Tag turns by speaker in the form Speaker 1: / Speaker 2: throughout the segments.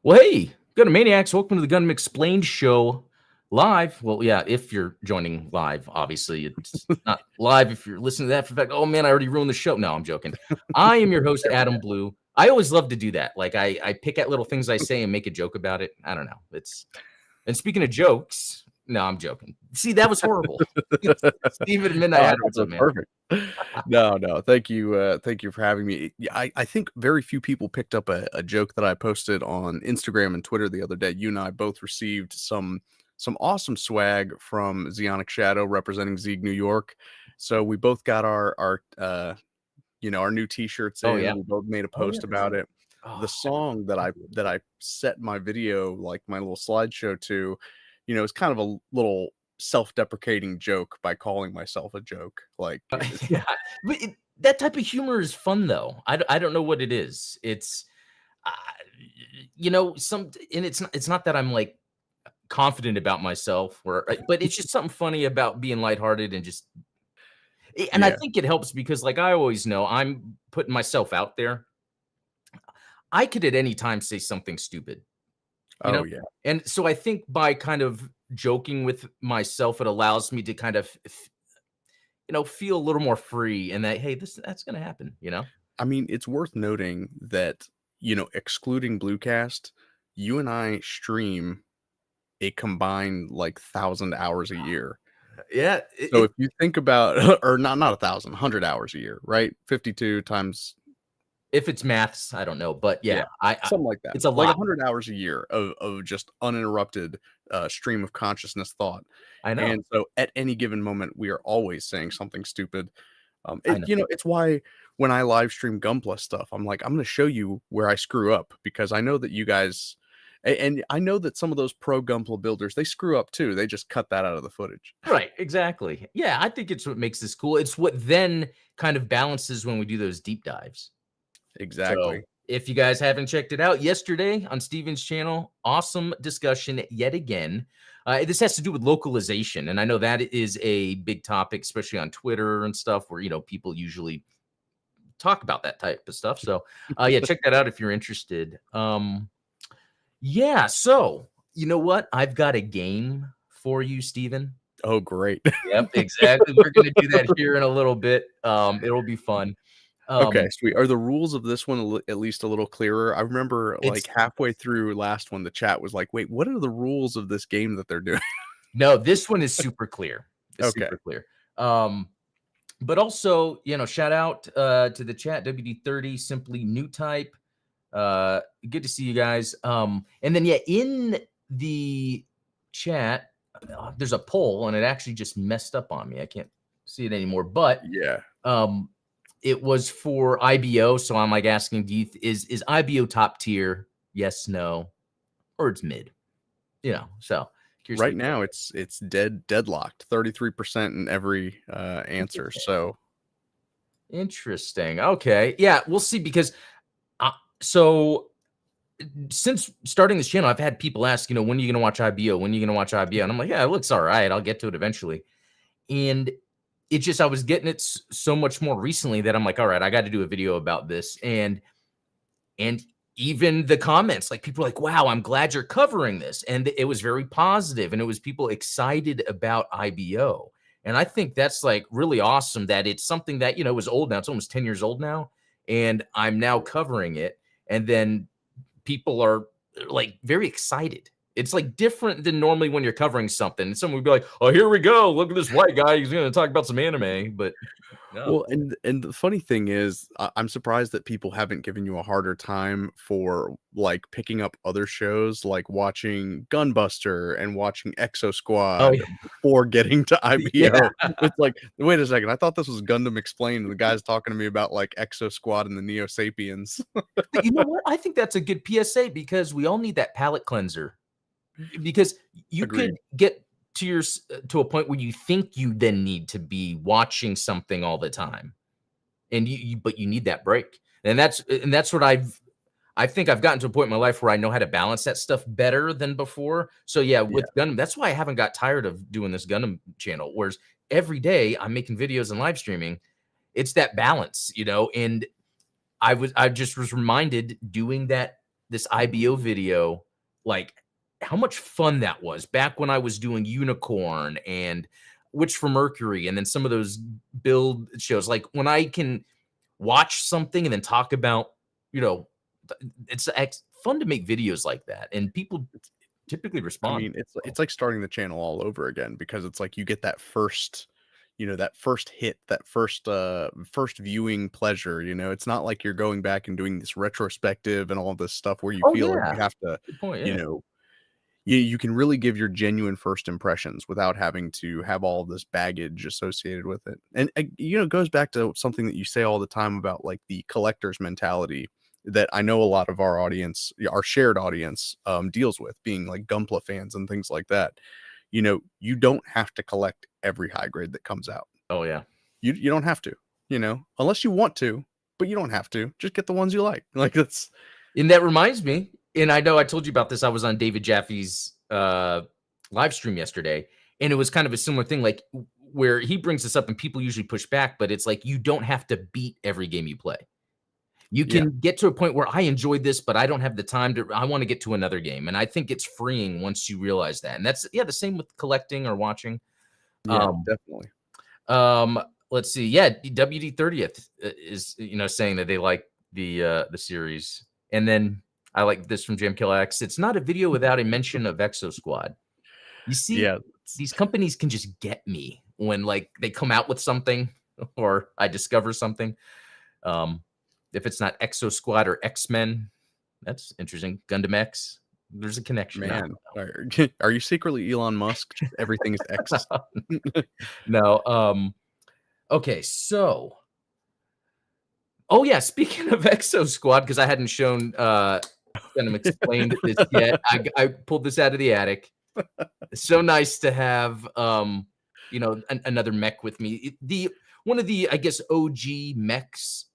Speaker 1: Well, hey, Gundam Maniacs, welcome to the Gundam Explained show live. Well, yeah, if you're joining live, obviously it's not live if you're listening to that for the fact, oh man, I already ruined the show. No, I'm joking. I am your host, Adam Blue. I always love to do that. Like I pick at little things I say and make a joke about it. I don't know. And speaking of jokes, no, I'm joking. See, that was horrible. Steven at Midnight Hatter, what's up, man?
Speaker 2: Perfect. No. Thank you for having me. Yeah, I think very few people picked up a joke that I posted on Instagram and Twitter the other day. You and I both received some awesome swag from Zeonic Shadow representing Zeeg New York. So we both got our new t-shirts in.
Speaker 1: Oh, yeah.
Speaker 2: We both made a post about it. The song that I set my video, like my little slideshow to, is kind of a little self-deprecating joke by calling myself a joke. Like,
Speaker 1: yeah, but that type of humor is fun though. I don't know what it is. It's uh, and it's not that I'm like confident about myself but it's just something funny about being lighthearted and just and I think it helps because like I always know I'm putting myself out there. I could at any time say something stupid.
Speaker 2: Yeah.
Speaker 1: And so I think by kind of joking with myself, it allows me to kind of feel a little more free and that, hey, that's going to happen.
Speaker 2: I mean, it's worth noting that, excluding Bluecast, you and I stream a combined like 1,000 hours a year.
Speaker 1: Yeah.
Speaker 2: So if you think about, or not 1,000, 100 hours a year, right? 52 times.
Speaker 1: If it's maths, I don't know, but yeah,
Speaker 2: something like that.
Speaker 1: It's a
Speaker 2: like
Speaker 1: lot.
Speaker 2: 100 hours a year of just uninterrupted stream of consciousness thought.
Speaker 1: I know.
Speaker 2: And so at any given moment, we are always saying something stupid. It's why when I live stream Gunpla stuff, I'm like, I'm going to show you where I screw up because I know that you guys, and I know that some of those pro Gunpla builders, they screw up too. They just cut that out of the footage.
Speaker 1: Right. Exactly. Yeah. I think it's what makes this cool. It's what then kind of balances when we do those deep dives.
Speaker 2: Exactly.
Speaker 1: So if you guys haven't checked it out, yesterday on Steven's channel, awesome discussion yet again. This has to do with localization. And I know that is a big topic, especially on Twitter and stuff where, people usually talk about that type of stuff. So yeah, check that out if you're interested. Yeah. So you know what? I've got a game for you, Steven.
Speaker 2: Oh, great.
Speaker 1: Yep, exactly. We're going to do that here in a little bit. It'll be fun.
Speaker 2: Okay, sweet. Are the rules of this one at least a little clearer? I remember like halfway through last one, the chat was like, wait, what are the rules of this game that they're doing?
Speaker 1: No, this one is super clear. It's
Speaker 2: Okay.
Speaker 1: super clear. But also, shout out to the chat, WD30, simply new type. Good to see you guys. And then, yeah, in the chat, there's a poll and it actually just messed up on me. I can't see it anymore, but
Speaker 2: yeah.
Speaker 1: It was for IBO, so I'm like asking, is IBO top tier? Yes, no, or it's mid. So
Speaker 2: right now it's deadlocked, 33% in every answer. So
Speaker 1: interesting. Okay, yeah, we'll see because so since starting this channel, I've had people ask, when are you going to watch IBO? When are you going to watch IBO? And I'm like, yeah, it looks all right. I'll get to it eventually. And it's just I was getting it so much more recently that I'm like, all right, I got to do a video about this. And even the comments, like people are like, wow, I'm glad you're covering this. And it was very positive, and it was people excited about IBO. And I think that's like really awesome that it's something that, was old now. It's almost 10 years old now. And I'm now covering it. And then people are like very excited. It's like different than normally when you're covering something. And someone would be like, oh, here we go. Look at this white guy. He's going to talk about some anime. But no.
Speaker 2: Well, and the funny thing is, I'm surprised that people haven't given you a harder time for like picking up other shows, like watching Gunbuster and watching Exo Squad before getting to IBO. Yeah. It's like, wait a second, I thought this was Gundam Explained. The guy's talking to me about like Exo Squad and the Neo Sapiens.
Speaker 1: But you know what? I think that's a good PSA because we all need that palate cleanser. Because you could get to a point where you think you then need to be watching something all the time, and but you need that break. And that's what I think I've gotten to a point in my life where I know how to balance that stuff better than before. So yeah, with Gundam, that's why I haven't got tired of doing this Gundam channel. Whereas every day I'm making videos and live streaming, it's that balance, and I just was reminded doing that this IBO video, like how much fun that was back when I was doing Unicorn and Witch for Mercury, and then some of those build shows. Like when I can watch something and then talk about, you know, it's fun to make videos like that, and people typically
Speaker 2: I
Speaker 1: respond.
Speaker 2: mean, it's like starting the channel all over again because it's like you get that first, that first hit, that first viewing pleasure. It's not like you're going back and doing this retrospective and all this stuff where you
Speaker 1: Oh
Speaker 2: feel like
Speaker 1: yeah,
Speaker 2: you have to,
Speaker 1: good point.
Speaker 2: you
Speaker 1: Yeah,
Speaker 2: know, you can really give your genuine first impressions without having to have all of this baggage associated with it. And it goes back to something that you say all the time about like the collector's mentality that I know a lot of our audience, our shared audience, deals with, being like Gunpla fans and things like that. You don't have to collect every high grade that comes out.
Speaker 1: oh yeah.
Speaker 2: You don't have to, unless you want to, but you don't have to. Just get the ones you like. Like that's
Speaker 1: And that reminds me, and I know I told you about this. I was on David Jaffe's live stream yesterday, and it was kind of a similar thing, like where he brings this up, and people usually push back, but it's like you don't have to beat every game you play. You
Speaker 2: yeah.
Speaker 1: can get to a point where I enjoyed this, but I don't have the time to. I want to get to another game, and I think it's freeing once you realize that. And that's the same with collecting or watching.
Speaker 2: Yeah,
Speaker 1: Um,
Speaker 2: definitely.
Speaker 1: let's see. Yeah, WD30th is saying that they like the series, and then I like this from Jam Kill X. It's not a video without a mention of Exo Squad. You see,
Speaker 2: Yeah.
Speaker 1: these companies can just get me when like they come out with something or I discover something. If it's not Exo Squad or X-Men, that's interesting. Gundam X, there's a connection.
Speaker 2: Man, are you secretly Elon Musk? Just everything is X.
Speaker 1: No. Okay, so oh yeah, speaking of Exo Squad, because I hadn't shown Gundam explained this yet. I pulled this out of the attic. It's so nice to have another mech with me. The one of the, I guess, OG mechs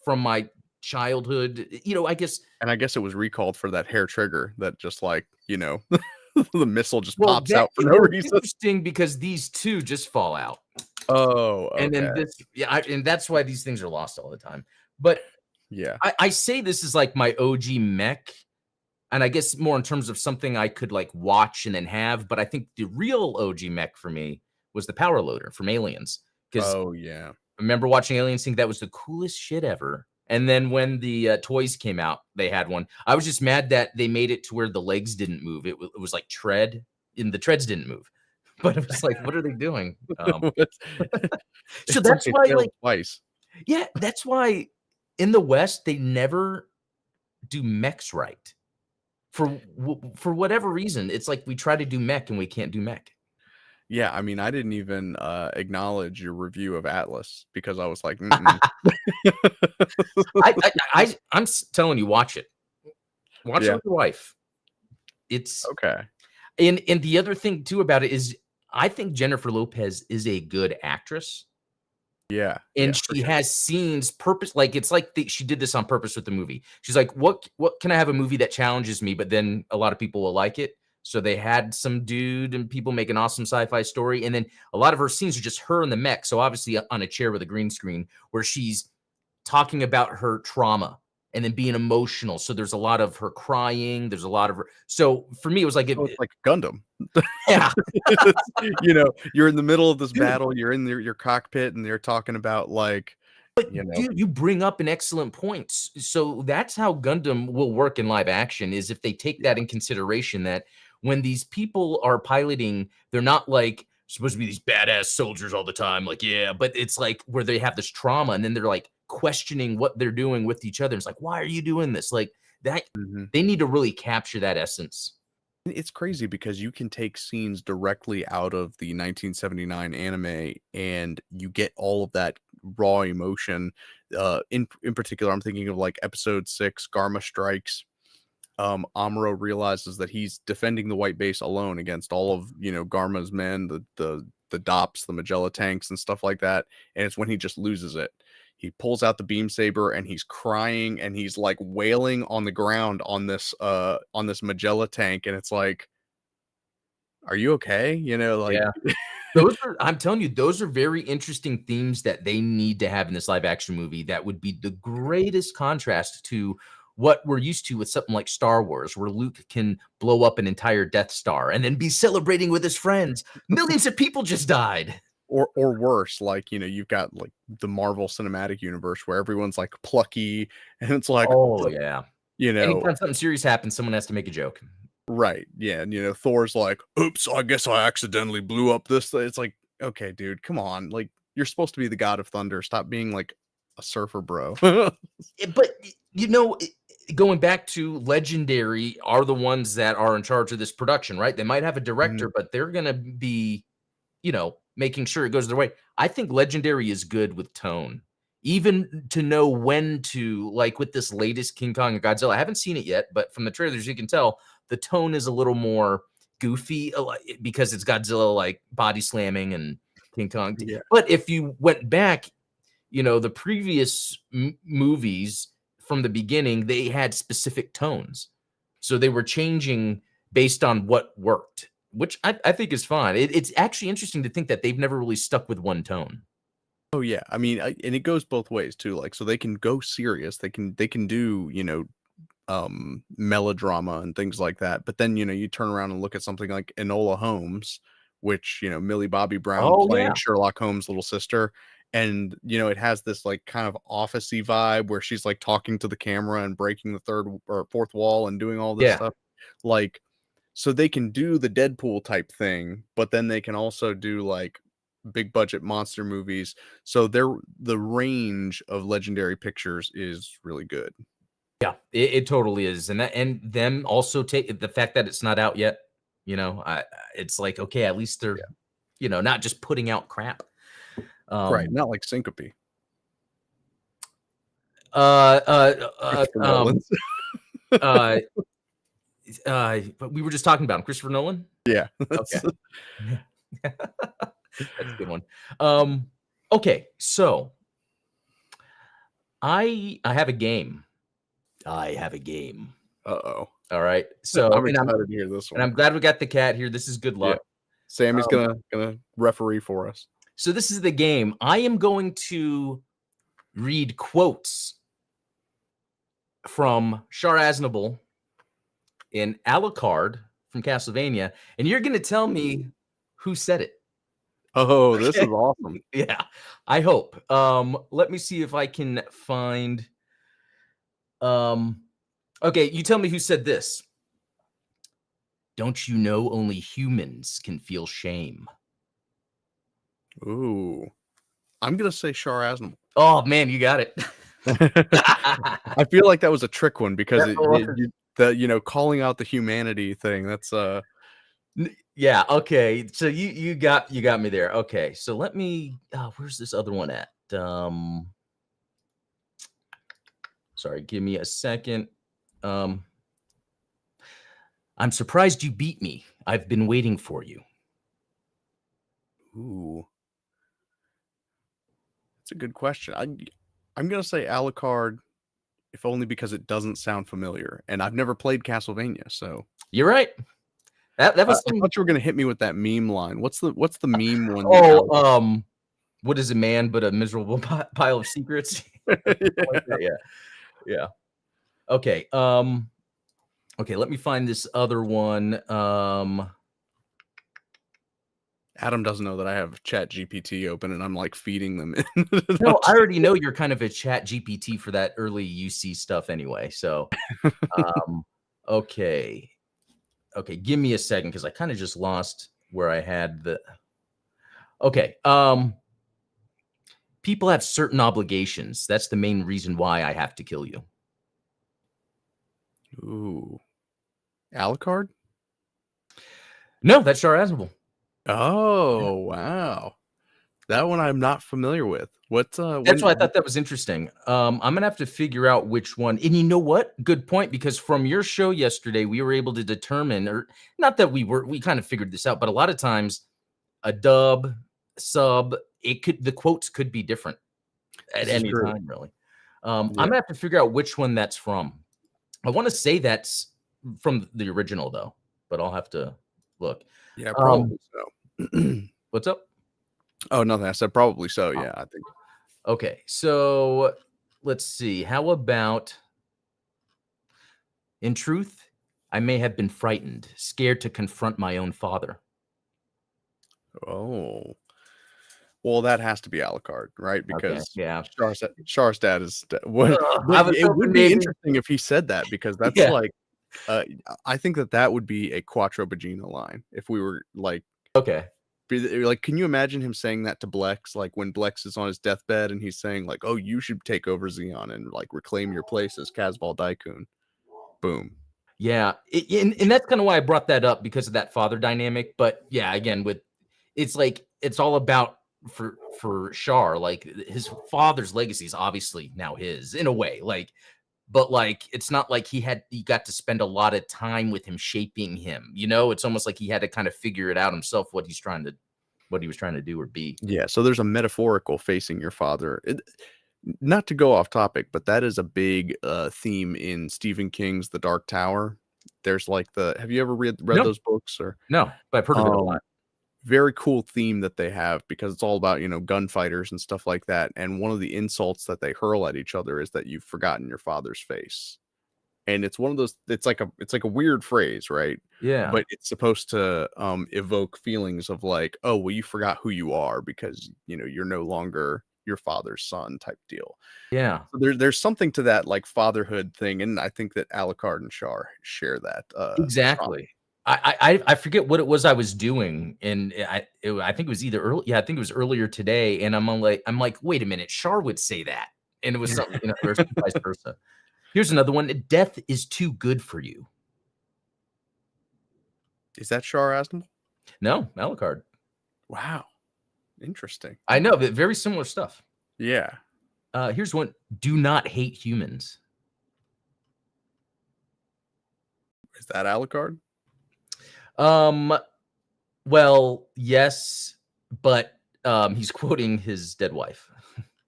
Speaker 1: from my childhood. I guess.
Speaker 2: And I guess it was recalled for that hair trigger that just like, the missile just
Speaker 1: Well,
Speaker 2: pops out for no reason.
Speaker 1: interesting because these two just fall out.
Speaker 2: Oh,
Speaker 1: And then
Speaker 2: okay.
Speaker 1: this, and that's why these things are lost all the time. But
Speaker 2: Yeah.
Speaker 1: I say this is like my OG mech, and I guess more in terms of something I could like watch and then have. But I think the real OG mech for me was the power loader from Aliens, because
Speaker 2: Oh, yeah.
Speaker 1: I remember watching Aliens, think that was the coolest shit ever. And then when the toys came out, they had one. I was just mad that they made it to where the legs didn't move. It was like tread, and the treads didn't move. But it was like, what are they doing? So
Speaker 2: It's
Speaker 1: that's
Speaker 2: like
Speaker 1: why,
Speaker 2: they failed
Speaker 1: like,
Speaker 2: twice.
Speaker 1: yeah, that's why in the West they never do mechs right. For whatever reason, it's like we try to do mech and we can't do mech.
Speaker 2: Yeah, I mean, I didn't even acknowledge your review of Atlas because I was like, mm-mm.
Speaker 1: I'm telling you, watch it. Watch it
Speaker 2: Yeah.
Speaker 1: with your wife. It's
Speaker 2: Okay.
Speaker 1: and the other thing too about it is I think Jennifer Lopez is a good actress.
Speaker 2: Yeah.
Speaker 1: And
Speaker 2: Yeah, for
Speaker 1: she
Speaker 2: sure.
Speaker 1: has scenes purpose, like it's like she did this on purpose with the movie. She's like, what can I have a movie that challenges me, but then a lot of people will like it. So they had some dude and people make an awesome sci-fi story, and then a lot of her scenes are just her in the mech. So obviously on a chair with a green screen where she's talking about her trauma and then being emotional. So there's a lot of her crying. There's a lot of her. So for me, it was like,
Speaker 2: Oh, it's like Gundam.
Speaker 1: yeah,
Speaker 2: You're in the middle of this battle, you're in your cockpit, and they're talking about like,
Speaker 1: dude, you bring up an excellent point. So that's how Gundam will work in live action, is if they take that in consideration, that when these people are piloting, they're not like supposed to be these badass soldiers all the time. Like, yeah, but it's like where they have this trauma and then they're like questioning what they're doing with each other. It's like, why are you doing this? Like that,
Speaker 2: Mhm.
Speaker 1: they need to really capture that essence.
Speaker 2: It's crazy because you can take scenes directly out of the 1979 anime and you get all of that raw emotion. In particular, I'm thinking of like episode 6, Garma Strikes. Amuro realizes that he's defending the white base alone against all of Garma's men, the DOPS, the Magella tanks, and stuff like that. And it's when he just loses it. He pulls out the beam saber and he's crying and he's like wailing on the ground on this Magella tank, and it's like, are you okay? Like
Speaker 1: Yeah. Those are, I'm telling you, those are very interesting themes that they need to have in this live action movie. That would be the greatest contrast to what we're used to with something like Star Wars, where Luke can blow up an entire Death Star and then be celebrating with his friends. Millions of people just died.
Speaker 2: Or worse, like, you've got like the Marvel Cinematic Universe where everyone's like plucky, and it's like,
Speaker 1: oh yeah,
Speaker 2: you know,
Speaker 1: anytime something serious happens, someone has to make a joke.
Speaker 2: right? Yeah, and Thor's like, "Oops, I guess I accidentally blew up this thing." It's like, okay, dude, come on, like you're supposed to be the god of thunder. Stop being like a surfer, bro.
Speaker 1: But going back to Legendary are the ones that are in charge of this production, right? They might have a director, but they're gonna be, making sure it goes their way. I think Legendary is good with tone, even to know when to, like with this latest King Kong and Godzilla. I haven't seen it yet, but from the trailers you can tell the tone is a little more goofy because it's Godzilla like body slamming and King Kong.
Speaker 2: Yeah.
Speaker 1: But if you went back, the previous movies from the beginning, they had specific tones. So they were changing based on what worked, which I think is fine. It's actually interesting to think that they've never really stuck with one tone.
Speaker 2: Oh yeah, I mean, and it goes both ways too. Like, so they can go serious, they can do melodrama and things like that. But then you turn around and look at something like Enola Holmes, which Millie Bobby Brown playing Sherlock Holmes' little sister, and it has this like kind of officey vibe where she's like talking to the camera and breaking the third or fourth wall and doing all this stuff. Like, so they can do the Deadpool type thing, but then they can also do like big budget monster movies. So the range of Legendary Pictures is really good.
Speaker 1: Yeah, it totally is. And them also take the fact that it's not out yet, it's like, okay, at least they're, not just putting out crap.
Speaker 2: Right, not like Syncope.
Speaker 1: But we were just talking about him, Christopher Nolan.
Speaker 2: Yeah.
Speaker 1: Okay. That's a good one. Okay, so I have a game.
Speaker 2: Uh-oh.
Speaker 1: All right. So
Speaker 2: I'm excited to hear this one.
Speaker 1: And I'm glad we got the cat here. This is good luck.
Speaker 2: Yeah. Sammy's gonna referee for us.
Speaker 1: So this is the game. I am going to read quotes from Char in Alucard from Castlevania, and you're going to tell me who said it.
Speaker 2: Oh, this is awesome.
Speaker 1: Yeah, I hope. Let me see if I can find. Okay, you tell me who said this. Don't you know only humans can feel shame?
Speaker 2: Ooh, I'm gonna say Char Aznable.
Speaker 1: Oh man, you got it.
Speaker 2: I feel like that was a trick one because calling out the humanity thing. That's
Speaker 1: yeah. Okay, so you got me there. Okay, so let me. Where's this other one at? Sorry, give me a second. I'm surprised you beat me. I've been waiting for you.
Speaker 2: Ooh, that's a good question. I'm gonna say Alucard, if only because it doesn't sound familiar, and I've never played Castlevania, so
Speaker 1: you're right. That was.
Speaker 2: I thought you were gonna hit me with that meme line. What's the meme one?
Speaker 1: Oh, what is a man but a miserable pile of secrets? Yeah. Okay. Okay. Let me find this other one.
Speaker 2: Adam doesn't know that I have Chat GPT open and I'm like feeding them in.
Speaker 1: No, I already know you're kind of a Chat GPT for that early UC stuff anyway. So, okay. Give me a second because I kind of just lost where I had the. Okay. People have certain obligations. That's the main reason why I have to kill you.
Speaker 2: Ooh, Alucard?
Speaker 1: No, that's Char Aznable.
Speaker 2: Oh wow, that one I'm not familiar with. What's
Speaker 1: That's why I thought that was interesting. I'm gonna have to figure out which one. And you know what? Good point, because from your show yesterday, we were able to determine, or not that we kind of figured this out, but a lot of times a dub, sub, the quotes could be different at any time, really. I'm gonna have to figure out which one that's from. I want to say that's from the original though, but I'll have to look.
Speaker 2: Yeah, probably so.
Speaker 1: What's up?
Speaker 2: Oh, nothing. I said probably so. Yeah, I think.
Speaker 1: Okay, so let's see. How about In truth, I may have been frightened, scared to confront my own father.
Speaker 2: Oh. Well, that has to be Alucard, right?
Speaker 1: Okay,
Speaker 2: Because
Speaker 1: yeah.
Speaker 2: Char's dad is what, but
Speaker 1: I was
Speaker 2: it would
Speaker 1: hoping
Speaker 2: be
Speaker 1: maybe.
Speaker 2: interesting if he said that because that's
Speaker 1: Yeah.
Speaker 2: like, I think that would be a Quattro Bagina line if we were like,
Speaker 1: Okay.
Speaker 2: like, can you imagine him saying that to Blex? Like when Blex is on his deathbed and he's saying like, "Oh, you should take over Xeon and like reclaim your place as Casval Daikun." Boom.
Speaker 1: Yeah, and that's kind of why I brought that up because of that father dynamic. But yeah, again, with it's like it's all about for Char, like his father's legacy is obviously now his in a way, like, but like it's not like he got to spend a lot of time with him shaping him. You know, it's almost like he had to kind of figure it out himself what he was trying to do or be.
Speaker 2: Yeah, so there's a metaphorical facing your father. Not to go off topic, but that is a big theme in Stephen King's The Dark Tower. There's like have you ever read
Speaker 1: No,
Speaker 2: those books or
Speaker 1: no, but I've heard of it a
Speaker 2: um
Speaker 1: lot.
Speaker 2: very cool theme that they have because it's all about, gunfighters and stuff like that. And one of the insults that they hurl at each other is that you've forgotten your father's face. And it's one of those it's like a weird phrase, right?
Speaker 1: Yeah,
Speaker 2: But it's supposed to evoke feelings of like, oh, well, you forgot who you are because you're no longer your father's son type deal.
Speaker 1: yeah.
Speaker 2: So there's something to that like fatherhood thing, and I think that Alucard and Char share that trauma.
Speaker 1: Exactly. I forget what it was I was doing, and I think it was either early. Yeah, I think it was earlier today, and I'm like, wait a minute, Char would say that, and it was something, or vice versa. Here's another one: death is too good for you.
Speaker 2: Is that Char Aznavour?
Speaker 1: No, Alucard.
Speaker 2: Wow, interesting.
Speaker 1: I know, but very similar stuff.
Speaker 2: Yeah.
Speaker 1: Here's one: do not hate humans.
Speaker 2: Is that Alucard?
Speaker 1: Um, well, yes, but he's quoting his dead wife,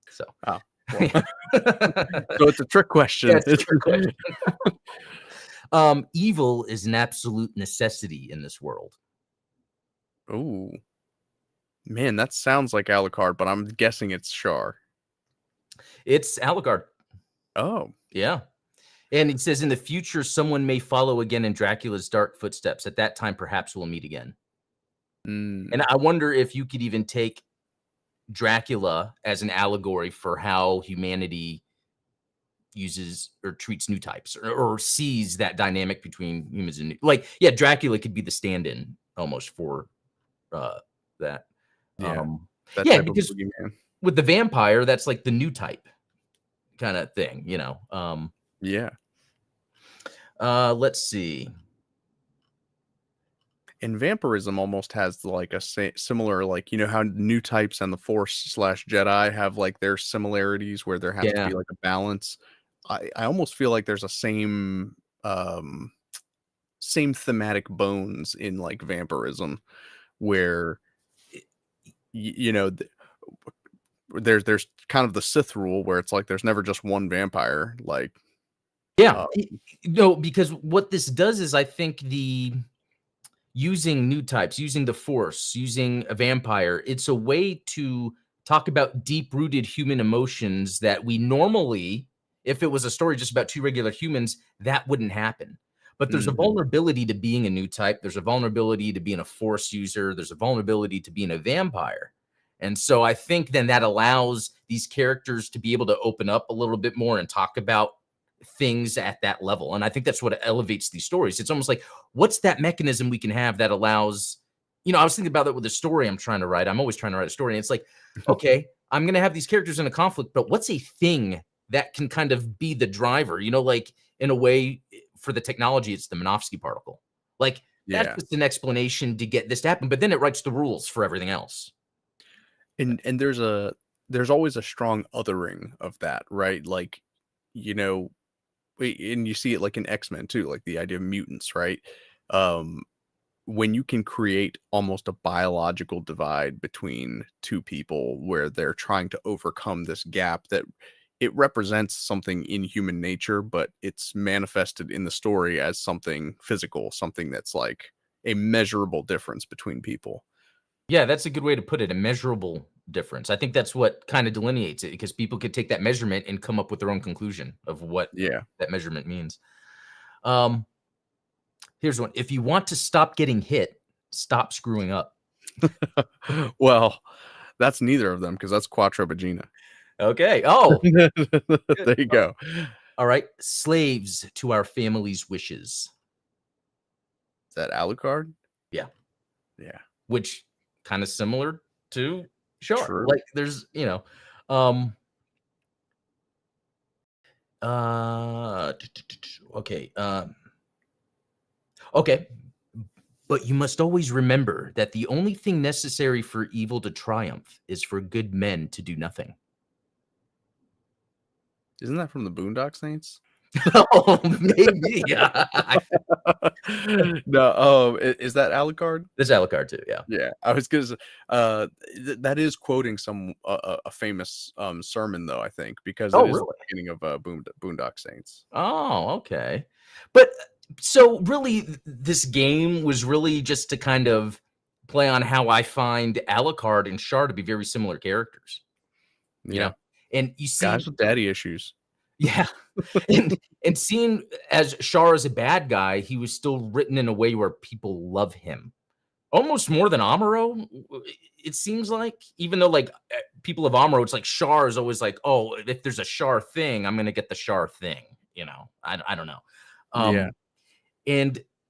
Speaker 1: so.
Speaker 2: Oh, well. So it's a trick question.
Speaker 1: Yeah, it's a trick question. Evil is an absolute necessity in this world.
Speaker 2: Oh, man, that sounds like Alucard, but I'm guessing it's Char.
Speaker 1: It's Alucard.
Speaker 2: Oh,
Speaker 1: Yeah. And it says, in the future, someone may follow again in Dracula's dark footsteps. At that time, perhaps we'll meet again. And I wonder if you could even take Dracula as an allegory for how humanity uses or treats new types or sees that dynamic between humans and like, yeah, Dracula could be the stand-in almost for that.
Speaker 2: yeah, that
Speaker 1: Yeah,
Speaker 2: type of
Speaker 1: because
Speaker 2: boogeyman.
Speaker 1: with the vampire, that's like the new type kind of thing,
Speaker 2: Yeah.
Speaker 1: Let's see.
Speaker 2: And vampirism almost has like a similar, like, how new types and the Force/Jedi have like their similarities where there has to
Speaker 1: Yeah.
Speaker 2: be like a balance. I almost feel like there's a same thematic bones in like vampirism where there's kind of the Sith rule where it's like there's never just one vampire. Like,
Speaker 1: Yeah.
Speaker 2: uh,
Speaker 1: No, because what this does is I think using new types, using the Force, using a vampire, it's a way to talk about deep-rooted human emotions that we normally, if it was a story just about two regular humans, that wouldn't happen. But there's a
Speaker 2: mhm.
Speaker 1: vulnerability to being a new type. There's a vulnerability to being a Force user. There's a vulnerability to being a vampire. And so I think then that allows these characters to be able to open up a little bit more and talk about things at that level. And I think that's what elevates these stories. It's almost like, what's that mechanism we can have that allows, I was thinking about that with the story I'm trying to write. I'm always trying to write a story. And it's like, okay, I'm going to have these characters in a conflict, but what's a thing that can kind of be the driver, like in a way for the technology, it's the Minovsky particle. Like that's
Speaker 2: Yeah.
Speaker 1: just an explanation to get this to happen, but then it writes the rules for everything else.
Speaker 2: And there's always a strong othering of that, right? Like, and you see it like in X-Men too, like the idea of mutants, right? Um, when you can create almost a biological divide between two people where they're trying to overcome this gap that it represents something in human nature, but it's manifested in the story as something physical, something that's like a measurable difference between people.
Speaker 1: Yeah, that's a good way to put it, a measurable difference. I think that's what kind of delineates it because people could take that measurement and come up with their own conclusion of what
Speaker 2: Yeah.
Speaker 1: that measurement means. Um, Here's one. If you want to stop getting hit, stop screwing up.
Speaker 2: Well, that's neither of them because that's Quattro Bagina.
Speaker 1: Okay. Oh,
Speaker 2: There you go.
Speaker 1: all right. Slaves to our family's wishes.
Speaker 2: Is that Alucard?
Speaker 1: Yeah.
Speaker 2: Yeah.
Speaker 1: Which kind of similar to Char.
Speaker 2: True.
Speaker 1: Like there's, um okay. Okay. But you must always remember that the only thing necessary for evil to triumph is for good men to do nothing.
Speaker 2: Isn't that from the Boondock Saints?
Speaker 1: Oh, maybe. Yeah.
Speaker 2: No, is that Alucard?
Speaker 1: This Alucard too, yeah.
Speaker 2: Yeah, I was gonna that is quoting some a famous sermon though, I think, because it
Speaker 1: Oh,
Speaker 2: is the
Speaker 1: really?
Speaker 2: beginning of Boondock Saints.
Speaker 1: Oh, okay. But so really this game was really just to kind of play on how I find Alucard and Char to be very similar characters, you
Speaker 2: Yeah,
Speaker 1: know? And you see,
Speaker 2: guys with daddy issues.
Speaker 1: yeah. And seeing as Char as a bad guy, he was still written in a way where people love him. Almost more than Amuro, it seems like, even though like people of Amuro, it's like Char is always like, oh, if there's a Char thing, I'm gonna get the Char thing. I don't know.
Speaker 2: Yeah,
Speaker 1: Um,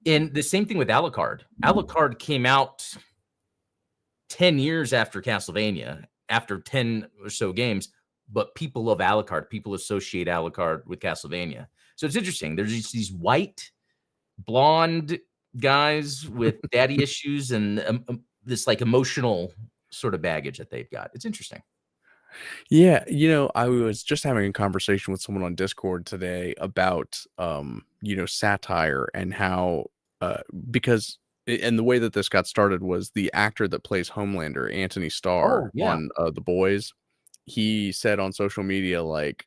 Speaker 1: and the same thing with Alucard. Alucard came out 10 years after Castlevania, after 10 or so games, but people love Alucard. People associate Alucard with Castlevania. So it's interesting. There's just these white, blonde guys with daddy issues and this like emotional sort of baggage that they've got. It's interesting.
Speaker 2: yeah. I was just having a conversation with someone on Discord today about satire and how because and the way that this got started was the actor that plays Homelander, Anthony
Speaker 1: Oh,
Speaker 2: Starr
Speaker 1: yeah.
Speaker 2: on The Boys. He said on social media like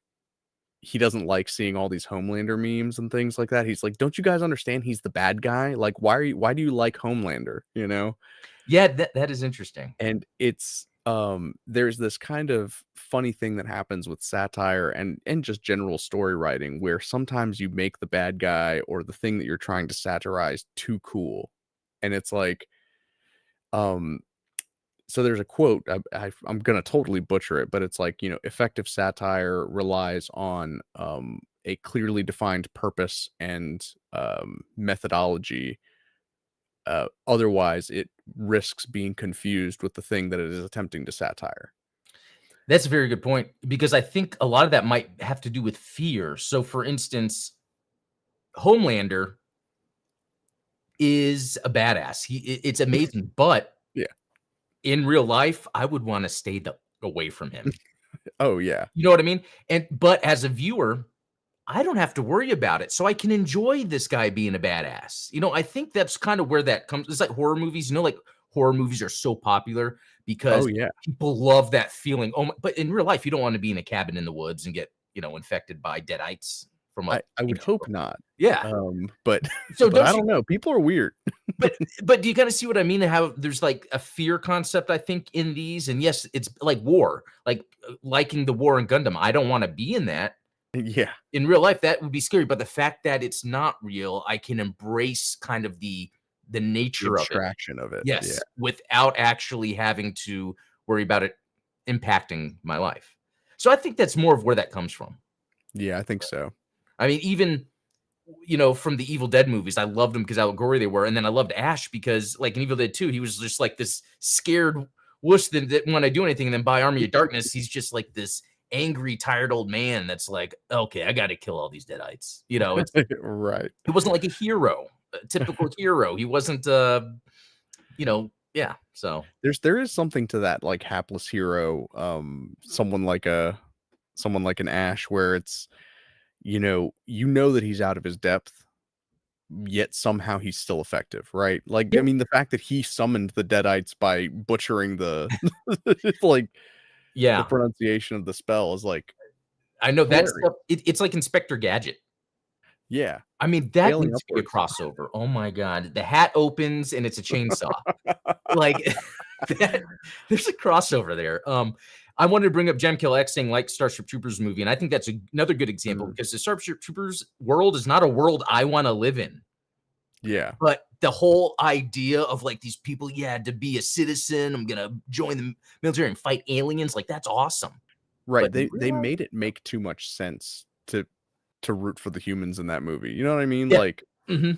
Speaker 2: he doesn't like seeing all these Homelander memes and things like that. He's like, "Don't you guys understand he's the bad guy? Like, why do you like Homelander?"
Speaker 1: Yeah, that is interesting.
Speaker 2: And it's there's this kind of funny thing that happens with satire and just general story writing where sometimes you make the bad guy or the thing that you're trying to satirize too cool. And it's like um so there's a quote I'm gonna totally butcher it, but it's like effective satire relies on a clearly defined purpose and methodology. Otherwise, it risks being confused with the thing that it is attempting to satire.
Speaker 1: That's a very good point because I think a lot of that might have to do with fear. So, for instance, Homelander is a badass. It's amazing, but
Speaker 2: Yeah.
Speaker 1: in real life, I would want to stay away from him.
Speaker 2: Oh yeah.
Speaker 1: You know what I mean? But as a viewer, I don't have to worry about it. So I can enjoy this guy being a badass. I think that's kind of where that comes. It's like horror movies, like horror movies are so popular
Speaker 2: Oh
Speaker 1: because
Speaker 2: yeah.
Speaker 1: people love that feeling. But in real life, you don't want to be in a cabin in the woods and get, infected by deadites from a
Speaker 2: I would hope not.
Speaker 1: yeah.
Speaker 2: But
Speaker 1: So
Speaker 2: but
Speaker 1: don't
Speaker 2: I
Speaker 1: you
Speaker 2: don't know. People are weird.
Speaker 1: but do you kind of see what I mean? How there's like a fear concept, I think, in these. And yes, it's like war, like liking the war in Gundam. I don't want to be in that.
Speaker 2: Yeah.
Speaker 1: In real life, that would be scary. But the fact that it's not real, I can embrace kind of the
Speaker 2: The
Speaker 1: nature of it.
Speaker 2: abstraction of it.
Speaker 1: Yes,
Speaker 2: Yeah.
Speaker 1: without actually having to worry about it impacting my life. So I think that's more of where that comes from.
Speaker 2: Yeah, I think so.
Speaker 1: I mean, even from the Evil Dead movies, I loved them because how gory they were, and then I loved Ash because, like in Evil Dead 2, he was just like this scared wuss that didn't want to do anything, and then by Army of Darkness, he's just like this angry, tired old man that's like, okay, I got to kill all these deadites.
Speaker 2: Right.
Speaker 1: He wasn't like a hero, a typical hero. He wasn't, yeah. So
Speaker 2: There is something to that like hapless hero, someone like an Ash where it's that he's out of his depth, yet somehow he's still effective, right? Like, I
Speaker 1: yeah,
Speaker 2: mean, the fact that he summoned the Deadites by butchering the like the
Speaker 1: yeah.
Speaker 2: pronunciation of the spell is like
Speaker 1: I know that
Speaker 2: hilarious.
Speaker 1: stuff. It's like Inspector Gadget.
Speaker 2: Yeah,
Speaker 1: I mean, that
Speaker 2: failing
Speaker 1: needs to be a
Speaker 2: upwards.
Speaker 1: crossover. Oh my god, the hat opens and it's a chainsaw. Like that, there's a crossover there. I wanted to bring up Jem Kill X saying like Starship Troopers movie, and I think that's another good example
Speaker 2: Mhm.
Speaker 1: because the Starship Troopers world is not a world I want to live in.
Speaker 2: Yeah.
Speaker 1: But the whole idea of like these people, yeah, to be a citizen, I'm gonna join the military and fight aliens, like that's awesome.
Speaker 2: Right.
Speaker 1: But in
Speaker 2: They
Speaker 1: real life,
Speaker 2: made it make too much sense to root for the humans in that movie. You know what I mean?
Speaker 1: yeah,
Speaker 2: Like,
Speaker 1: hmm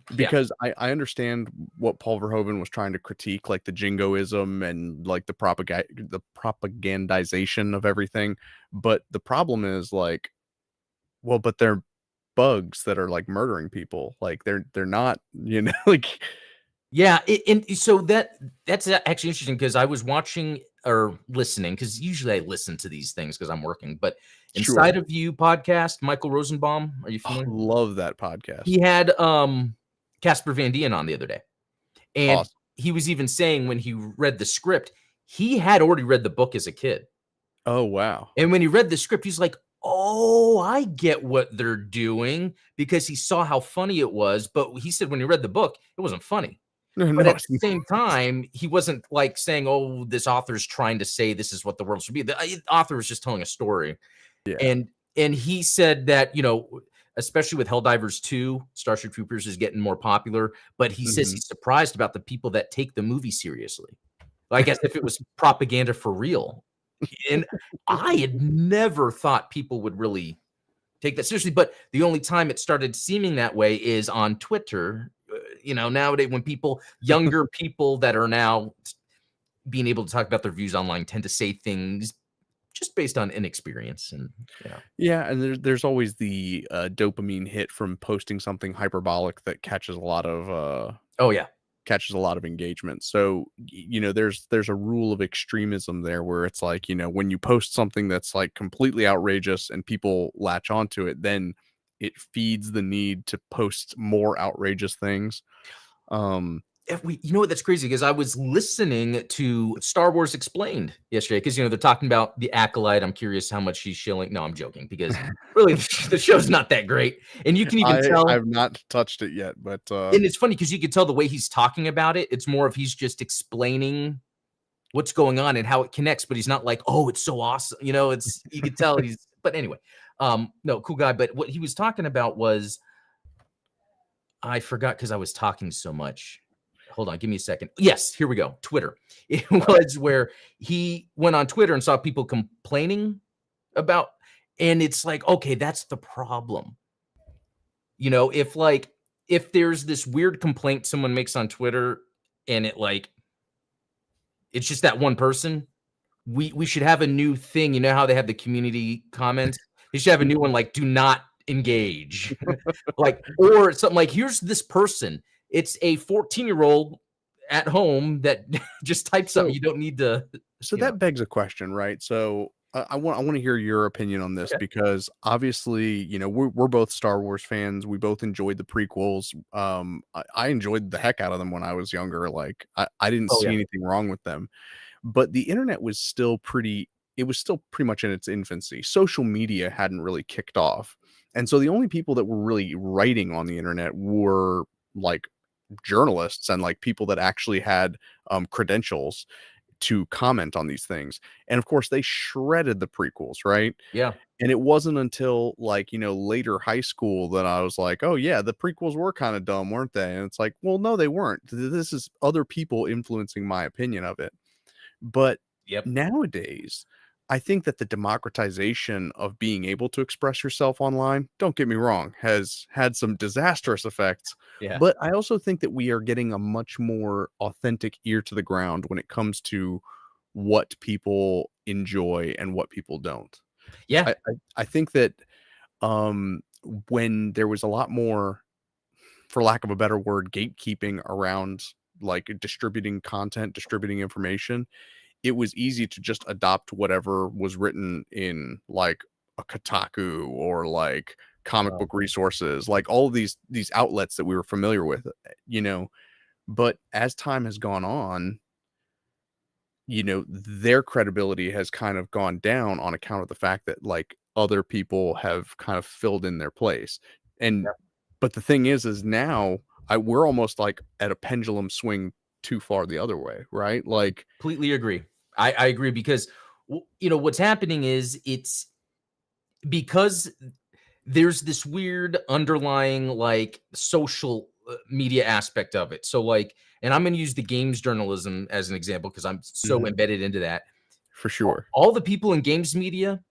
Speaker 1: yeah,
Speaker 2: because I understand what Paul Verhoeven was trying to critique, like the jingoism and like the propagandization of everything. But the problem is like, well, but they're bugs that are like murdering people. Like they're not, like
Speaker 1: yeah. And so that's actually interesting because I was watching or listening because usually I listen to these things because I'm working. But Inside
Speaker 2: sure.
Speaker 1: of You podcast, Michael Rosenbaum, are you
Speaker 2: Oh,
Speaker 1: familiar?
Speaker 2: love that podcast.
Speaker 1: He had Casper Van Dien on the other day. And
Speaker 2: Awesome.
Speaker 1: he was even saying when he read the script, he had already read the book as a kid.
Speaker 2: Oh wow.
Speaker 1: And when he read the script, he's like, "Oh, I get what they're doing," because he saw how funny it was. But he said when he read the book, it wasn't funny.
Speaker 2: No,
Speaker 1: But
Speaker 2: no,
Speaker 1: at the same time, he wasn't like saying, "Oh, this author's trying to say this is what the world should be." The author was just telling a story.
Speaker 2: yeah.
Speaker 1: And he said that, especially with Helldivers 2, Starship Troopers is getting more popular, but he says
Speaker 2: Mhm.
Speaker 1: he's surprised about the people that take the movie seriously. Like as if it was propaganda for real. And I had never thought people would really take that seriously, but the only time it started seeming that way is on Twitter. Nowadays when younger people that are now being able to talk about their views online tend to say things just based on inexperience and, you know.
Speaker 2: Yeah, and there's always the, dopamine hit from posting something hyperbolic that
Speaker 1: Oh, yeah.
Speaker 2: catches a lot of engagement. So, there's a rule of extremism there where it's like, when you post something that's, like, completely outrageous and people latch onto it, then it feeds the need to post more outrageous things. Um
Speaker 1: You know what? That's crazy because I was listening to Star Wars Explained yesterday because they're talking about the acolyte. I'm curious how much she's shilling. No, I'm joking because really the show's not that great, and you can even tell.
Speaker 2: I've not touched it yet, but,
Speaker 1: And it's funny because you can tell the way he's talking about it. It's more of he's just explaining what's going on and how it connects, but he's not like, oh, it's so awesome. It's you could tell he's. But anyway, no, cool guy. But what he was talking about was I forgot because I was talking so much. Hold on, give me a second. Yes, here we go. Twitter. It was where he went on Twitter and saw people complaining about, and it's like, okay, that's the problem. If there's this weird complaint someone makes on Twitter and it's just that one person, we should have a new thing. You know how they have the community comments? They should have a new one like do not engage. Or something like here's this person. It's a 14-year-old at home that just types something.
Speaker 2: so
Speaker 1: You don't need to,
Speaker 2: So
Speaker 1: you know.
Speaker 2: that begs a question, right? So I want to hear your opinion on this
Speaker 1: Okay.
Speaker 2: because obviously, we're both Star Wars fans. We both enjoyed the prequels. I enjoyed the heck out of them when I was younger. Like I didn't
Speaker 1: Oh
Speaker 2: see
Speaker 1: yeah.
Speaker 2: anything wrong with them, but the internet was still pretty. It was still pretty much in its infancy. Social media hadn't really kicked off, and so the only people that were really writing on the internet were like journalists and like people that actually had credentials to comment on these things. And of course, they shredded the prequels, right?
Speaker 1: Yeah.
Speaker 2: And it wasn't until like, later high school that I was like, oh, yeah, the prequels were kind of dumb, weren't they? And it's like, well, no, they weren't. This is other people influencing my opinion of it. But
Speaker 1: Yep.
Speaker 2: nowadays, I think that the democratization of being able to express yourself online, don't get me wrong, has had some disastrous effects.
Speaker 1: Yeah.
Speaker 2: But I also think that we are getting a much more authentic ear to the ground when it comes to what people enjoy and what people don't.
Speaker 1: Yeah.
Speaker 2: I think that um, when there was a lot more, for lack of a better word, gatekeeping around like distributing content, distributing information, it was easy to just adopt whatever was written in like a Kotaku or like comic
Speaker 1: Oh,
Speaker 2: book resources, like all of these outlets that we were familiar with, but as time has gone on, their credibility has kind of gone down on account of the fact that like other people have kind of filled in their place. And
Speaker 1: yep.
Speaker 2: but the thing is now we're almost like at a pendulum swing too far the other way, right? Like
Speaker 1: Completely agree. I agree because what's happening is it's because there's this weird underlying like social media aspect of it. So like, and I'm going to use the games journalism as an example because I'm so
Speaker 2: Mhm.
Speaker 1: embedded into that.
Speaker 2: For sure.
Speaker 1: All the people in games media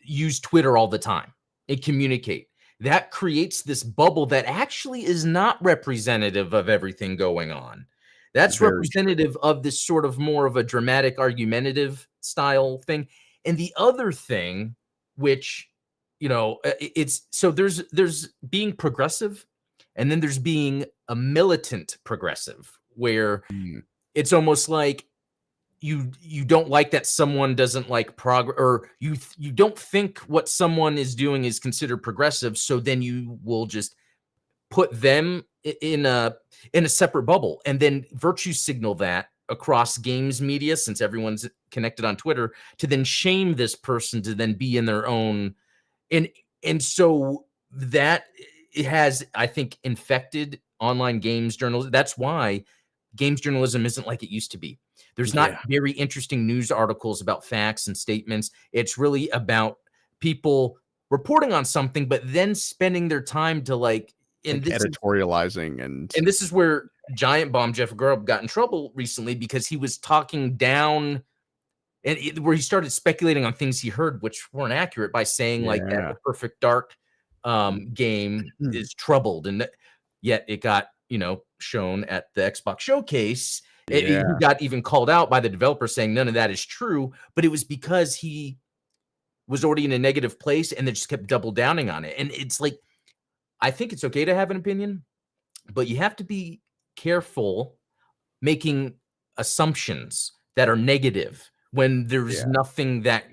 Speaker 1: use Twitter all the time and communicate. That creates this bubble that actually is not representative of everything going on. That's
Speaker 2: Very true.
Speaker 1: representative of this sort of more of a dramatic, argumentative style thing. And the other thing, which, it's so there's being progressive, and then there's being a militant progressive, where
Speaker 2: Mm.
Speaker 1: it's almost like you don't like that someone doesn't like progress, or you don't think what someone is doing is considered progressive, so then you will just put them in a separate bubble and then virtue signal that across games media, since everyone's connected on Twitter, to then shame this person to then be in their own, and so that it has, I think, infected online games journalism. That's why games journalism isn't like it used to be. There's not
Speaker 2: Yeah.
Speaker 1: very interesting news articles about facts and statements. It's really about people reporting on something, but then spending their time to like, and
Speaker 2: Like
Speaker 1: this is
Speaker 2: editorializing and
Speaker 1: and this is where Giant Bomb Jeff Grubb got in trouble recently because he was talking down, and where he started speculating on things he heard which weren't accurate by saying like that
Speaker 2: yeah.
Speaker 1: the Perfect Dark game is troubled, and yet it got shown at the Xbox showcase. He
Speaker 2: Yeah.
Speaker 1: got even called out by the developer saying none of that is true, but it was because he was already in a negative place and they just kept double downing on it. And it's like, I think it's okay to have an opinion, but you have to be careful making assumptions that are negative when there's
Speaker 2: Yeah.
Speaker 1: nothing that,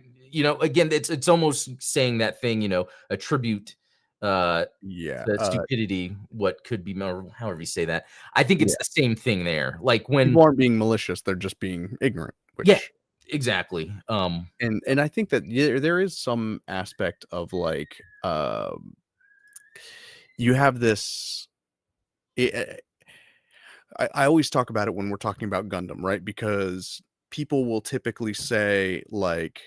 Speaker 1: again, it's almost saying that thing, attribute
Speaker 2: Yeah.
Speaker 1: the stupidity what could be more, however you say that. I think
Speaker 2: Yeah.
Speaker 1: it's the same thing there, like when,
Speaker 2: People aren't being malicious, they're just being ignorant,
Speaker 1: yeah,
Speaker 2: which
Speaker 1: exactly.
Speaker 2: and I think that there is some aspect of like you have this I always talk about it when we're talking about Gundam, right? Because people will typically say like,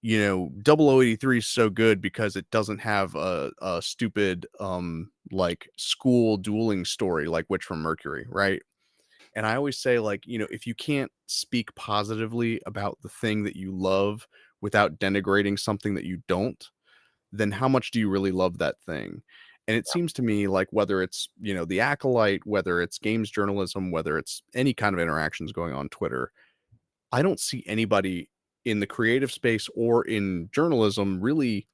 Speaker 2: 0083 is so good because it doesn't have a stupid like school dueling story like Witch from Mercury, right? And I always say like, if you can't speak positively about the thing that you love without denigrating something that you don't, then how much do you really love that thing? And it seems to me like whether it's, the Acolyte, whether it's games journalism, whether it's any kind of interactions going on Twitter, I don't see anybody in the creative space or in journalism really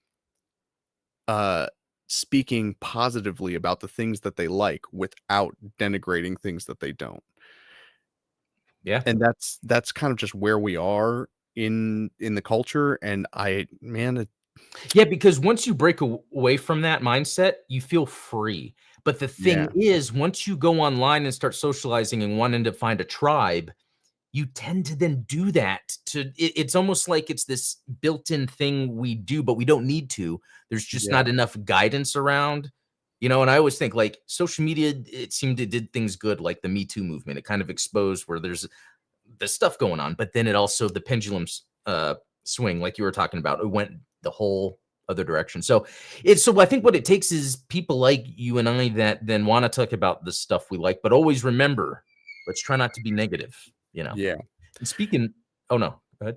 Speaker 2: uh speaking positively about the things that they like without denigrating things that they don't.
Speaker 1: Yeah.
Speaker 2: And that's kind of just where we are in the culture, and
Speaker 1: Yeah, because once you break away from that mindset, you feel free. But the thing
Speaker 2: yeah.
Speaker 1: is, once you go online and start socializing and wanting to find a tribe, you tend to then do that it's almost like it's this built-in thing we do, but we don't need to. There's just
Speaker 2: Yeah.
Speaker 1: not enough guidance around, and I always think like social media, it seemed it did things good, like the Me Too movement. It kind of exposed where there's stuff going on, but then it also, the pendulums swing, like you were talking about, it went the whole other direction. So I think what it takes is people like you and I that then want to talk about the stuff we like, but always remember, let's try not to be negative.
Speaker 2: Yeah.
Speaker 1: And speaking, oh no, go ahead.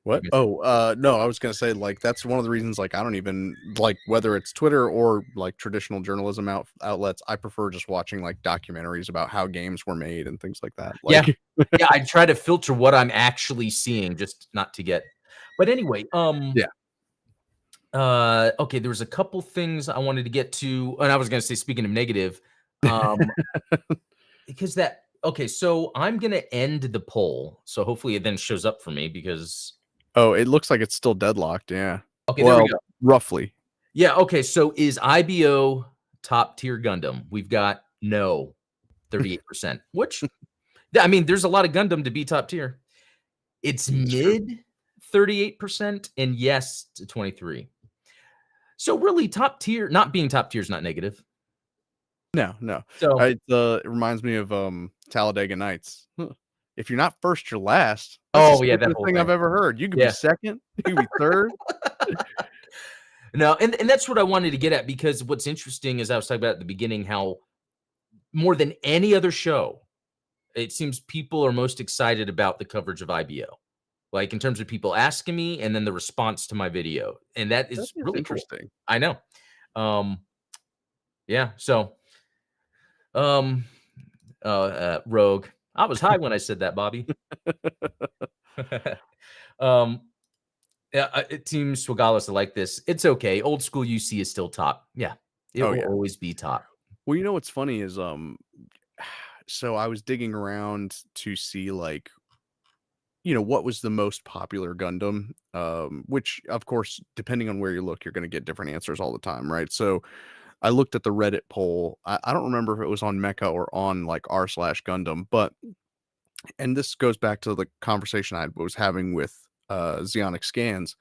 Speaker 2: What? Oh, no, I was gonna say, like, that's one of the reasons, like, I don't even like whether it's Twitter or like traditional journalism outlets. I prefer just watching like documentaries about how games were made and things like that.
Speaker 1: Yeah,
Speaker 2: Like,
Speaker 1: yeah, I try to filter what I'm actually seeing, just not to get. But anyway,
Speaker 2: yeah,
Speaker 1: okay, there was a couple things I wanted to get to, and I was gonna say, speaking of negative, um, because that okay, so I'm gonna end the poll, so hopefully it then shows up for me because
Speaker 2: oh, it looks like it's still deadlocked. Yeah,
Speaker 1: okay, there we
Speaker 2: well,
Speaker 1: go.
Speaker 2: roughly.
Speaker 1: Yeah, okay, so is IBO top tier Gundam? We've got no, 38%, which I mean, there's a lot of Gundam to be top tier. It's
Speaker 2: It's true.
Speaker 1: mid 38% and yes to 23. So really top tier, not being top tier is not negative.
Speaker 2: No, no,
Speaker 1: So
Speaker 2: it reminds me of Talladega Nights. Huh. if you're not first, you're last. That's the
Speaker 1: Oh yeah, that
Speaker 2: stupidest
Speaker 1: whole
Speaker 2: thing
Speaker 1: thing.
Speaker 2: I've ever heard. You could be
Speaker 1: Yeah.
Speaker 2: second, you could be third.
Speaker 1: No, and that's what I wanted to get at, because what's interesting is I was talking about at the beginning how more than any other show, it seems people are most excited about the coverage of IBO. Like in terms of people asking me and then the response to my video. And that
Speaker 2: That
Speaker 1: is
Speaker 2: is
Speaker 1: really cool.
Speaker 2: interesting.
Speaker 1: I know. Um, yeah. So, um, Rogue. I was high when I said that, Bobby. um, yeah, it seems Swagalis to like this. It's okay. Old school UC is still top. Yeah, it
Speaker 2: Oh,
Speaker 1: will
Speaker 2: yeah.
Speaker 1: always be top.
Speaker 2: Well, you know what's funny is, so I was digging around to see, like, what was the most popular Gundam, which, of course, depending on where you look, you're gonna get different answers all the time, right? So, I looked at the Reddit poll. I don't remember if it was on Mecha or on, like, r/Gundam, but and this goes back to the conversation I was having with, Zeonic Scans,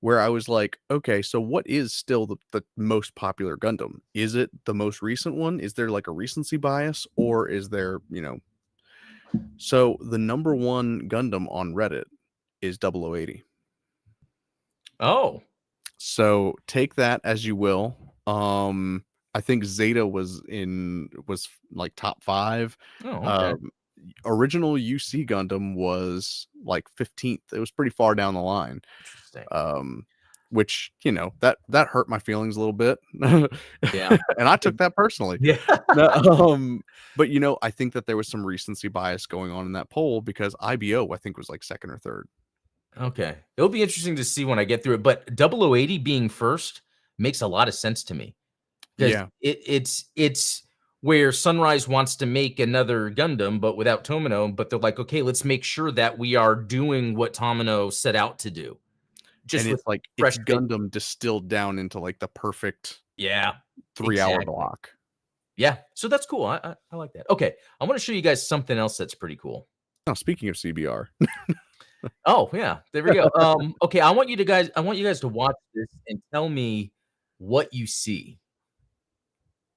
Speaker 2: where I was like, "Okay, so what is still the most popular Gundam? Is it the most recent one? Is there, like, a recency bias, or is there, So, the number 1 Gundam on Reddit is 0080.
Speaker 1: Oh,
Speaker 2: So, take that as you will. I think Zeta was, like, top 5.
Speaker 1: oh, okay.
Speaker 2: Um, Original UC Gundam was, like, 15th. It was pretty far down the line.
Speaker 1: Interesting.
Speaker 2: Which, that hurt my feelings a little bit.
Speaker 1: Yeah.
Speaker 2: And I took that personally.
Speaker 1: Yeah.
Speaker 2: No, but, I think that there was some recency bias going on in that poll because IBO, I think, was, like, 2nd or 3rd.
Speaker 1: Okay. It'll be interesting to see when I get through it. But 0080 being first makes a lot of sense to me, because
Speaker 2: Yeah,
Speaker 1: it's where Sunrise wants to make another Gundam, but without Tomino. But they're like, okay, let's make sure that we are doing what Tomino set out to do,
Speaker 2: and
Speaker 1: just with
Speaker 2: it's, like, it's
Speaker 1: fresh take.
Speaker 2: Gundam distilled down into, like, the perfect
Speaker 1: Yeah,
Speaker 2: 3-hour
Speaker 1: exactly.
Speaker 2: block.
Speaker 1: Yeah, so that's cool. I like that. Okay, I want to show you guys something else that's pretty cool.
Speaker 2: Now, speaking of CBR.
Speaker 1: Oh yeah, there we go. Okay, I want you guys to watch this and tell me what you see.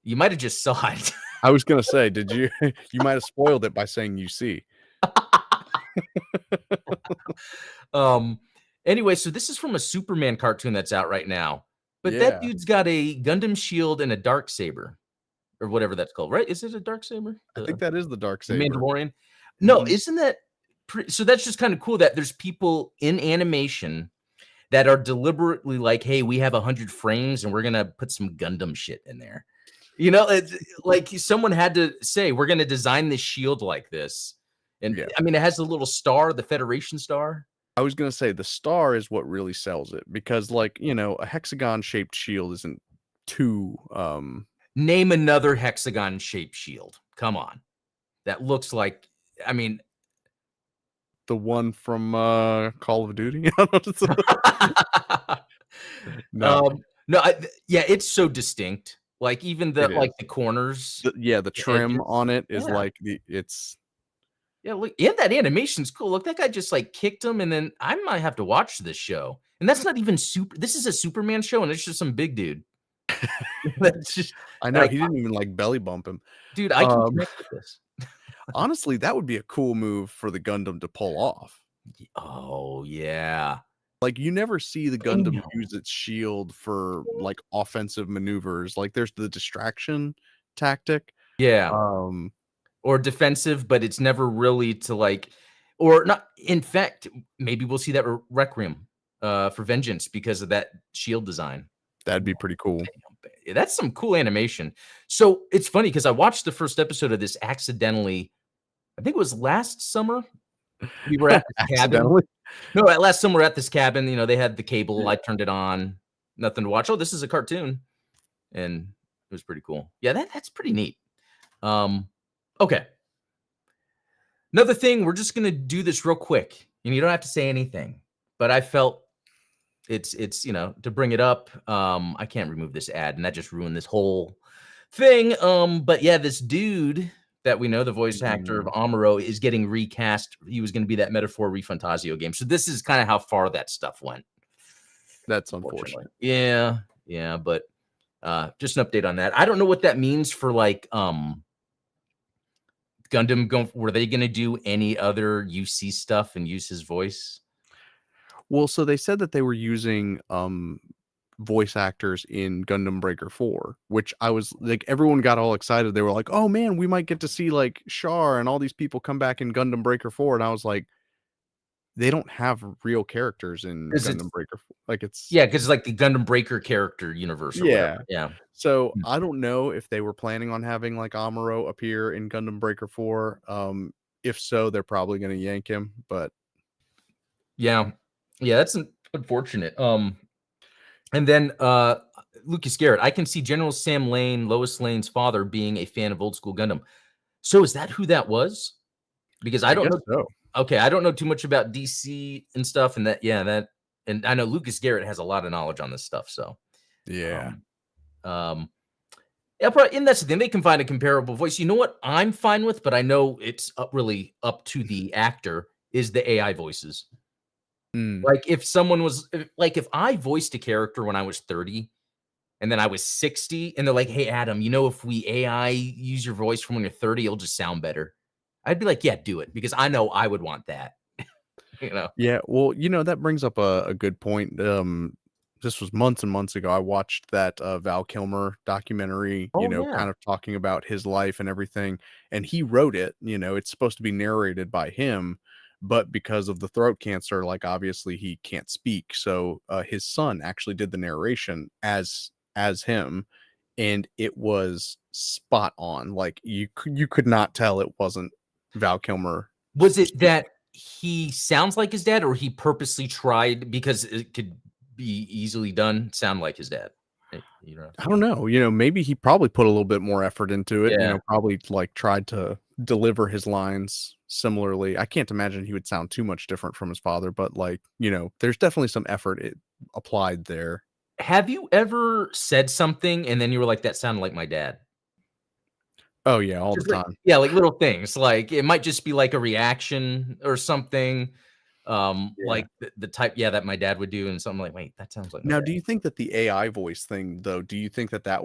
Speaker 1: You might have just saw it.
Speaker 2: I was gonna say, did you you might have spoiled it by saying UC.
Speaker 1: um. Anyway, so this is from a Superman cartoon that's out right now. But that
Speaker 2: Yeah,
Speaker 1: dude's got a Gundam shield and a dark saber, or whatever that's called, right? Is it a dark saber?
Speaker 2: I think that is the
Speaker 1: The
Speaker 2: Darksaber.
Speaker 1: Mandalorian? No,
Speaker 2: Mhm.
Speaker 1: isn't that so that's just kind of cool that there's people in animation that are deliberately like, "Hey, we have 100 frames and we're gonna put some Gundam shit in there." It's like someone had to say, "We're gonna design this shield like this." And
Speaker 2: Yeah.
Speaker 1: I mean, it has the little star, the Federation star.
Speaker 2: I was gonna say the star is what really sells it because, like, a hexagon-shaped shield isn't too,
Speaker 1: Name another hexagon-shaped shield. Come on. That looks like, I mean,
Speaker 2: the one from, Call of Duty? I don't know. No,
Speaker 1: no, yeah, it's so distinct. Like even
Speaker 2: it is.
Speaker 1: the corners,
Speaker 2: The
Speaker 1: the
Speaker 2: trim
Speaker 1: edges.
Speaker 2: on it is
Speaker 1: Yeah.
Speaker 2: like it's
Speaker 1: Yeah, look, and that animation's cool. Look, that guy just like kicked him, and then I might have to watch this show. And that's not even super. This is a Superman show, and it's just some big dude. That's just
Speaker 2: I know,
Speaker 1: like,
Speaker 2: he didn't even, like, belly bump him.
Speaker 1: dude, I can
Speaker 2: Um,
Speaker 1: connect with this.
Speaker 2: Honestly, that would be a cool move for the Gundam to pull off.
Speaker 1: Oh yeah,
Speaker 2: Like, you never see the
Speaker 1: I
Speaker 2: Gundam
Speaker 1: know.
Speaker 2: use its shield for, like, offensive maneuvers, like, there's the distraction tactic,
Speaker 1: Yeah,
Speaker 2: um,
Speaker 1: or defensive, but it's never really to like, or not. In fact, maybe we'll see that Requiem for Vengeance because of that shield design.
Speaker 2: that'd be pretty cool.
Speaker 1: That's some cool animation. So it's funny because I watched the first episode of this accidentally. I think it was last summer. We were at this cabin.
Speaker 2: Accidentally?
Speaker 1: No, last summer at this cabin, they had the cable.
Speaker 2: Yeah.
Speaker 1: I turned it on. Nothing to watch. Oh, this is a cartoon, and it was pretty cool. Yeah, that's pretty neat. Okay. Another thing, we're just gonna do this real quick, and you don't have to say anything. But I felt it's to bring it up. I can't remove this ad, and that just ruined this whole thing. But yeah, this dude that we know, the voice actor of
Speaker 2: Mm,
Speaker 1: Amuro, is getting recast. He was going to be that Metaphor Refantasio game. So this is kind of how far that stuff went.
Speaker 2: that's
Speaker 1: Unfortunately,
Speaker 2: unfortunate.
Speaker 1: yeah, but just an update on that. I don't know what that means for like Gundam were they going to do any other UC stuff and use his voice?
Speaker 2: Well, so they said that they were using voice actors in Gundam Breaker 4, which I was like, everyone got all excited. They were like, "Oh man, we might get to see like Char and all these people come back in Gundam Breaker 4." And I was like, they don't have real characters in
Speaker 1: Because it's
Speaker 2: Gundam Breaker 4. Like it's
Speaker 1: yeah, because it's like the Gundam Breaker character universe or whatever.
Speaker 2: yeah.
Speaker 1: Yeah.
Speaker 2: So
Speaker 1: Hmm.
Speaker 2: I don't know if they were planning on having like Amuro appear in Gundam Breaker 4. If so, they're probably gonna yank him, but
Speaker 1: Yeah. Yeah, that's unfortunate. And then Lucas Garrett, I can see General Sam Lane, Lois Lane's father, being a fan of old school Gundam. So is that who that was? Because I
Speaker 2: I
Speaker 1: don't
Speaker 2: guess
Speaker 1: know.
Speaker 2: so.
Speaker 1: Okay, I don't know too much about DC and stuff, and and I know Lucas Garrett has a lot of knowledge on this stuff. So,
Speaker 2: Yeah.
Speaker 1: um, um, yeah, probably, and that's the thing. They can find a comparable voice. You know what I'm fine with, but I know it's really up to the actor. Is the AI voices.
Speaker 2: Mm.
Speaker 1: Like if someone was like if I voiced a character when I was 30 and then I was 60 and they're like, "Hey Adam, if we AI use your voice from when you're 30, it'll just sound better." I'd be like, "Yeah, do it," because I know I would want that, you know.
Speaker 2: Yeah, well, that brings up a good point. This was months and months ago. I watched that Val Kilmer documentary,
Speaker 1: Oh yeah.
Speaker 2: kind of talking about his life and everything. And he wrote it, it's supposed to be narrated by him, but because of the throat cancer, like obviously he can't speak. So his son actually did the narration as him, and it was spot on. Like you could not tell it wasn't Val Kilmer
Speaker 1: Was it
Speaker 2: speaking.
Speaker 1: that he sounds like his dad or he purposely tried because it could be easily done sound like his dad? You know?
Speaker 2: I don't know, maybe he probably put a little bit more effort into it,
Speaker 1: Yeah.
Speaker 2: probably like tried to deliver his lines similarly. I can't imagine he would sound too much different from his father, but like, there's definitely some effort applied there.
Speaker 1: Have you ever said something and then you were like, "That sounded like my dad?"
Speaker 2: Oh yeah, all the
Speaker 1: Just like
Speaker 2: time.
Speaker 1: yeah, like little things, like, it might just be like a reaction or something,
Speaker 2: Yeah.
Speaker 1: like the type yeah, that my dad would do, and something like, "Wait, that sounds like my
Speaker 2: Now,
Speaker 1: dad."
Speaker 2: do you think that the AI voice thing though, do you think that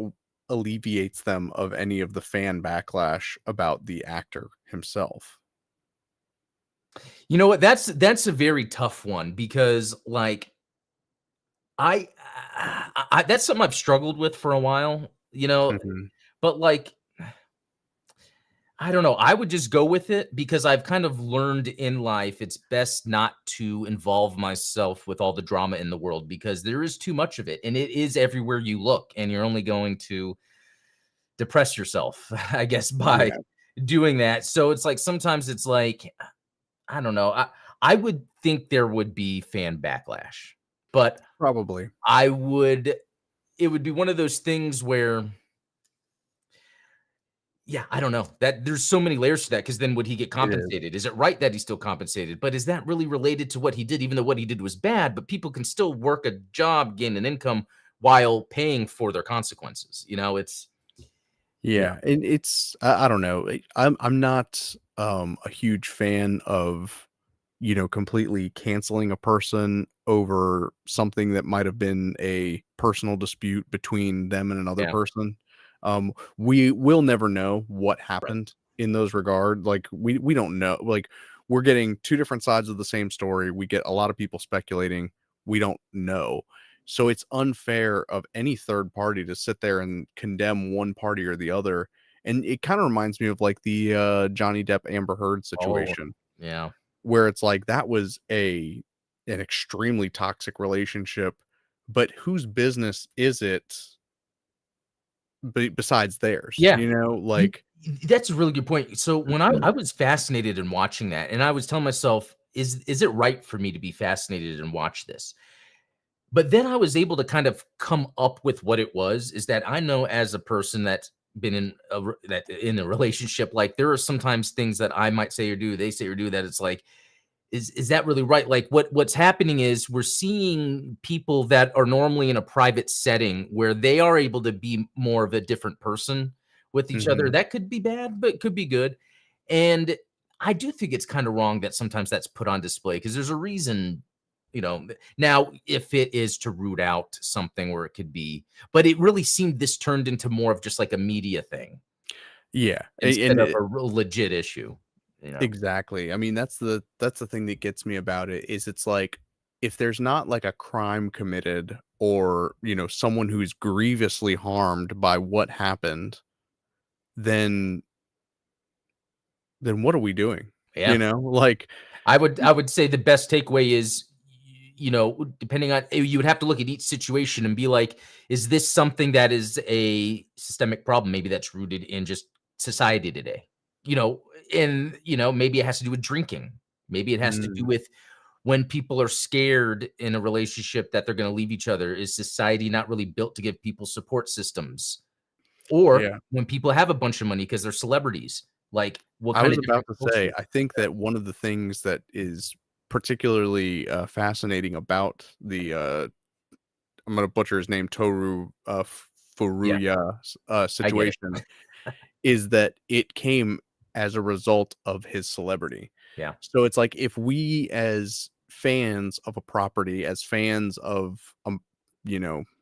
Speaker 2: alleviates them of any of the fan backlash about the actor himself?
Speaker 1: You know what? That's a very tough one because, like, I that's something I've struggled with for a while,
Speaker 2: Mhm.
Speaker 1: but, like, I don't know. I would just go with it because I've kind of learned in life it's best not to involve myself with all the drama in the world because there is too much of it and it is everywhere you look and you're only going to depress yourself, I guess, by
Speaker 2: Yeah,
Speaker 1: doing that. So it's like sometimes it's like I don't know. I would think there would be fan backlash, but
Speaker 2: probably.
Speaker 1: I would it would be one of those things where yeah, I don't know. That there's so many layers to that because then would he get
Speaker 2: It is.
Speaker 1: compensated? Is it right that he's still compensated? But is that really related to what he did, even though what he did was bad? But people can still work a job, gain an income while paying for their consequences. It's yeah,
Speaker 2: Yeah, and it's I don't know. I'm not a huge fan of completely canceling a person over something that might have been a personal dispute between them and another
Speaker 1: yeah,
Speaker 2: person. We will never know what
Speaker 1: right.
Speaker 2: happened in those regard. Like we don't know. Like we're getting two different sides of the same story. We get a lot of people speculating. We don't know. So it's unfair of any third party to sit there and condemn one party or the other. And it kind of reminds me of like the Johnny Depp Amber Heard
Speaker 1: Oh,
Speaker 2: situation
Speaker 1: yeah,
Speaker 2: where it's like that was an extremely toxic relationship, but whose business is it besides theirs?
Speaker 1: yeah. You-
Speaker 2: Like
Speaker 1: That's a really good point. So when I was fascinated in watching that, and I was telling myself, is it right for me to be fascinated and watch this? But then I was able to kind of come up with what it was, is that I know as a person that's been in a relationship, like, there are sometimes things that I might say or do, they say or do that it's like, is that really right? Like, what's happening is we're seeing people that are normally in a private setting where they are able to be more of a different person with each other.
Speaker 2: mhm.
Speaker 1: That could be bad, but it could be good. And I do think it's kind of wrong that sometimes that's put on display because there's a reason, now if it is to root out something where it could be, but it really seemed this turned into more of just like a media thing.
Speaker 2: Yeah,
Speaker 1: instead of a real legit issue, you know?
Speaker 2: exactly. I mean, that's the thing that gets me about it is it's like if there's not like a crime committed or, someone who's grievously harmed by what happened, then what are we doing?
Speaker 1: Yeah.
Speaker 2: Like
Speaker 1: I would say the best takeaway is, depending on you would have to look at each situation and be like, is this something that is a systemic problem? Maybe that's rooted in just society today. You know, maybe it has to do with drinking. Maybe it has to do
Speaker 2: mm,
Speaker 1: with when people are scared in a relationship that they're going to leave each other. Is society not really built to give people support systems? Or
Speaker 2: yeah.
Speaker 1: when people have a bunch of money because they're celebrities, like what
Speaker 2: I
Speaker 1: kind
Speaker 2: was
Speaker 1: of
Speaker 2: about
Speaker 1: different
Speaker 2: to say,
Speaker 1: culture?
Speaker 2: I think that one of the things that is particularly fascinating about the I'm gonna butcher his name, Toru
Speaker 1: Yeah,
Speaker 2: Furuya
Speaker 1: I get it.
Speaker 2: situation is that it came as a result of his celebrity.
Speaker 1: Yeah.
Speaker 2: So it's like if we as fans of a property, as fans of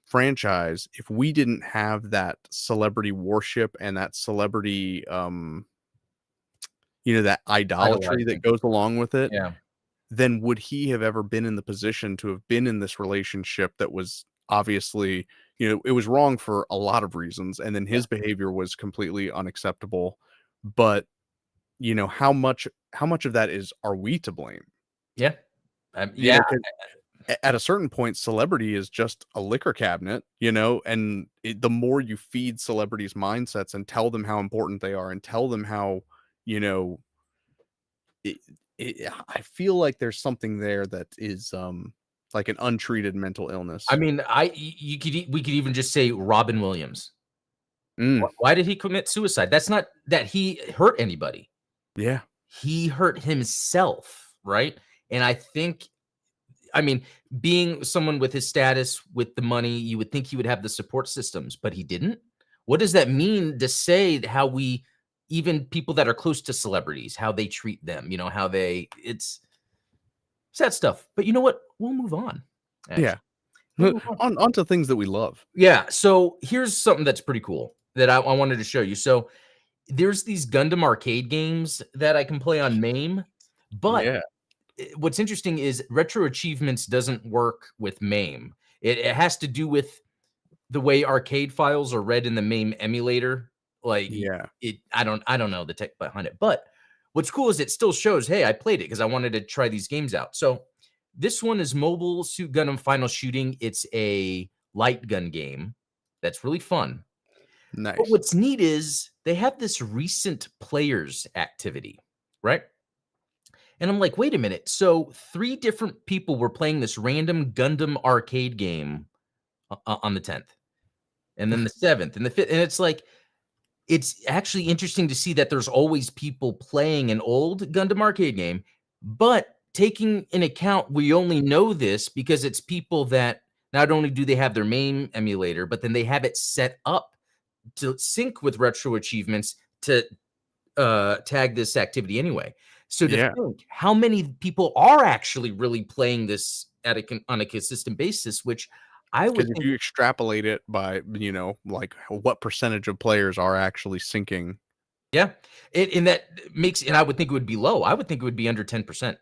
Speaker 2: franchise, if we didn't have that celebrity worship and that celebrity that idolatry that
Speaker 1: Idolizing.
Speaker 2: goes along with it,
Speaker 1: Yeah.
Speaker 2: then would he have ever been in the position to have been in this relationship that was obviously, it was wrong for a lot of reasons, and then
Speaker 1: Yeah.
Speaker 2: his behavior was completely unacceptable. But, how much of that are we to blame?
Speaker 1: Yeah.
Speaker 2: You
Speaker 1: Yeah.
Speaker 2: know, 'cause at a certain point, celebrity is just a liquor cabinet, and the more you feed celebrities' mindsets and tell them how important they are and tell them how, you know, It I feel like there's something there that is, like an untreated mental
Speaker 1: I
Speaker 2: illness.
Speaker 1: mean, we could even just say Robin Williams.
Speaker 2: Mm,
Speaker 1: Why did he commit suicide? That's not that he hurt anybody.
Speaker 2: yeah,
Speaker 1: He hurt himself, right? And I mean, being someone with his status, with the money, you would think he would have the support systems, but he didn't. What does that mean to say how we even people that are close to celebrities, how they treat them, how it's sad stuff. But you know what? We'll move on,
Speaker 2: yeah.
Speaker 1: actually. We'll move on.
Speaker 2: Onto things that we love.
Speaker 1: Yeah, so here's something that's pretty cool that I wanted to show you. So there's these Gundam arcade games that I can play on MAME, but
Speaker 2: Yeah,
Speaker 1: what's interesting is retro achievements doesn't work with MAME. It has to do with the way arcade files are read in the MAME emulator. Like
Speaker 2: yeah.
Speaker 1: I don't know the tech behind it, but what's cool is it still shows, hey, I played it because I wanted to try these games out. So this one is Mobile Suit Gundam Final Shooting. It's a light gun game that's really fun. But
Speaker 2: Nice.
Speaker 1: what's neat is they have this recent players activity, right? And I'm like, wait a minute. So three different people were playing this random Gundam arcade game on the 10th, and then the 7th, and the 5th. And it's like, it's actually interesting to see that there's always people playing an old Gundam arcade game, but taking in account we only know this because it's people that not only do they have their main emulator, but then they have it set up to sync with retro achievements to tag this activity anyway. So to
Speaker 2: Yeah,
Speaker 1: think how many people are actually really playing this on a consistent basis, which I
Speaker 2: because
Speaker 1: would
Speaker 2: if
Speaker 1: think,
Speaker 2: you extrapolate it by, like what percentage of players are actually syncing.
Speaker 1: yeah, and that makes, and I would think it would be low. I would think it would be under 10%.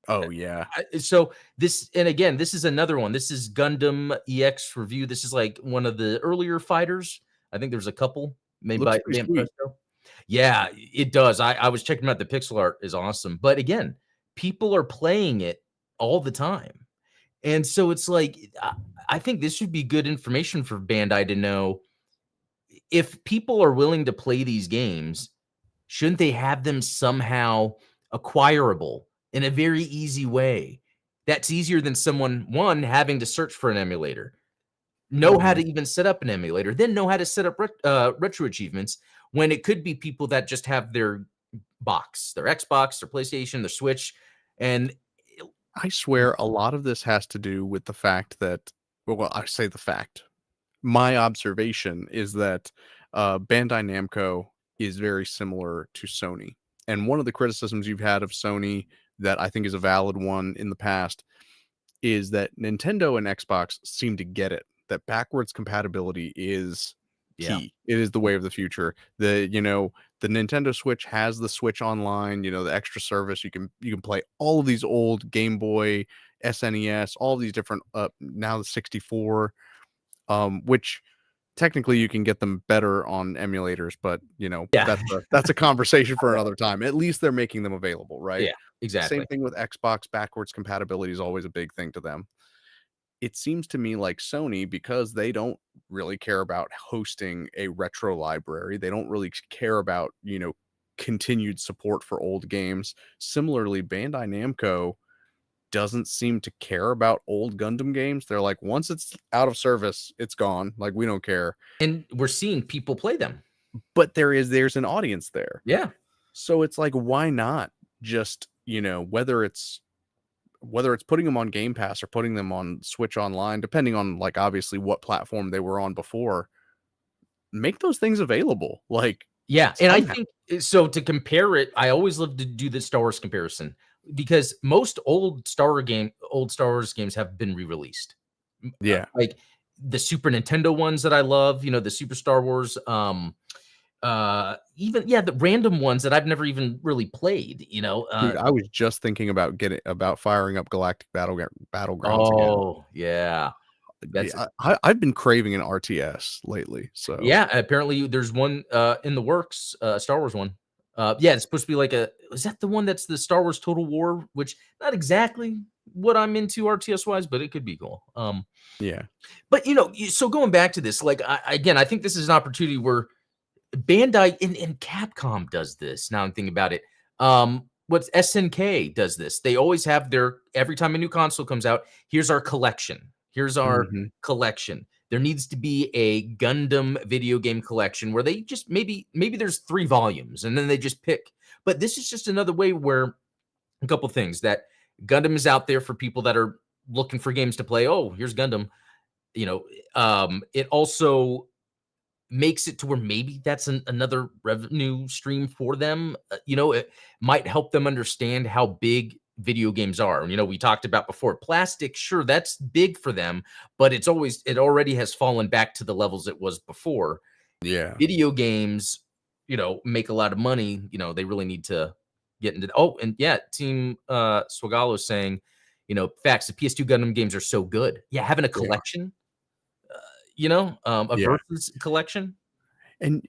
Speaker 2: Oh, yeah.
Speaker 1: So this, and again, this is another one. This is Gundam EX review. This is like one of the earlier fighters. I think there's a couple made
Speaker 2: Looks
Speaker 1: by
Speaker 2: pretty sweet.
Speaker 1: Presto. Yeah, it does. I was checking out the pixel art is awesome. But again, people are playing it all the time. And so it's like I think this would be good information for Bandai to know if people are willing to play these games, shouldn't they have them somehow acquirable in a very easy way? That's easier than someone one having to search for an emulator, know how
Speaker 2: Mhm.
Speaker 1: to even set up an emulator, then know how to set up retro achievements when it could be people that just have their box, their Xbox, their PlayStation, their Switch, and
Speaker 2: I swear a lot of this has to do with the fact that I say the fact. My observation is that, Bandai Namco is very similar to Sony, and one of the criticisms you've had of Sony that I think is a valid one in the past is that Nintendo and Xbox seem to get it, that backwards compatibility is
Speaker 1: Yeah.
Speaker 2: key. It is the way of the future. The Nintendo Switch has the Switch Online, the extra service. You can play all of these old Game Boy, SNES, all these different now the 64, which technically you can get them better on emulators, but
Speaker 1: Yeah.
Speaker 2: that's a conversation for another time. At least they're making them available, right?
Speaker 1: Yeah, exactly.
Speaker 2: Same thing with Xbox. Backwards compatibility is always a big thing to them. It seems to me like Sony, because they don't really care about hosting a retro library, they don't really care about, continued support for old games. Similarly, Bandai Namco doesn't seem to care about old Gundam games. They're like, once it's out of service, it's gone. Like, we don't care.
Speaker 1: And we're seeing people play them.
Speaker 2: But there's an audience there.
Speaker 1: Yeah.
Speaker 2: So it's like, why not just, whether it's putting them on Game Pass or putting them on Switch Online, depending on like obviously what platform they were on before, make those things available. Like,
Speaker 1: Yeah, and I
Speaker 2: somehow.
Speaker 1: think so to compare it, I always love to do the Star Wars comparison because most old Star Wars games have been re-released.
Speaker 2: Yeah.
Speaker 1: Like the Super Nintendo ones that I love, the Super Star Wars, even the random ones that I've never even really played,
Speaker 2: Dude, I was just thinking about firing up Galactic Battlegrounds again.
Speaker 1: Oh, yeah. That's
Speaker 2: Yeah, I've been craving an RTS lately. So
Speaker 1: Yeah, apparently there's one in the works, Star Wars one. Yeah, it's supposed to be like is that the one that's the Star Wars Total War, which not exactly what I'm into RTS wise, but it could be cool.
Speaker 2: yeah.
Speaker 1: But so going back to this, like again, I think this is an opportunity where Bandai and Capcom does this. Now I'm thinking about it. What's SNK does this? They always have every time a new console comes out, here's our collection. Here's our collection. There needs to be a Gundam video game collection where they just maybe there's 3 volumes and then they just pick. But this is just another way where a couple things that Gundam is out there for people that are looking for games to play. Oh, here's Gundam. It also makes it to where maybe that's another revenue stream for them. It might help them understand how big video games are. We talked about before plastic, sure, that's big for them, but it already has fallen back to the levels it was before.
Speaker 2: Yeah.
Speaker 1: Video games, make a lot of money. They really need to get into Team Swagalo saying, facts, the PS2 Gundam games are so good. Yeah, having a collection, a versus collection.
Speaker 2: And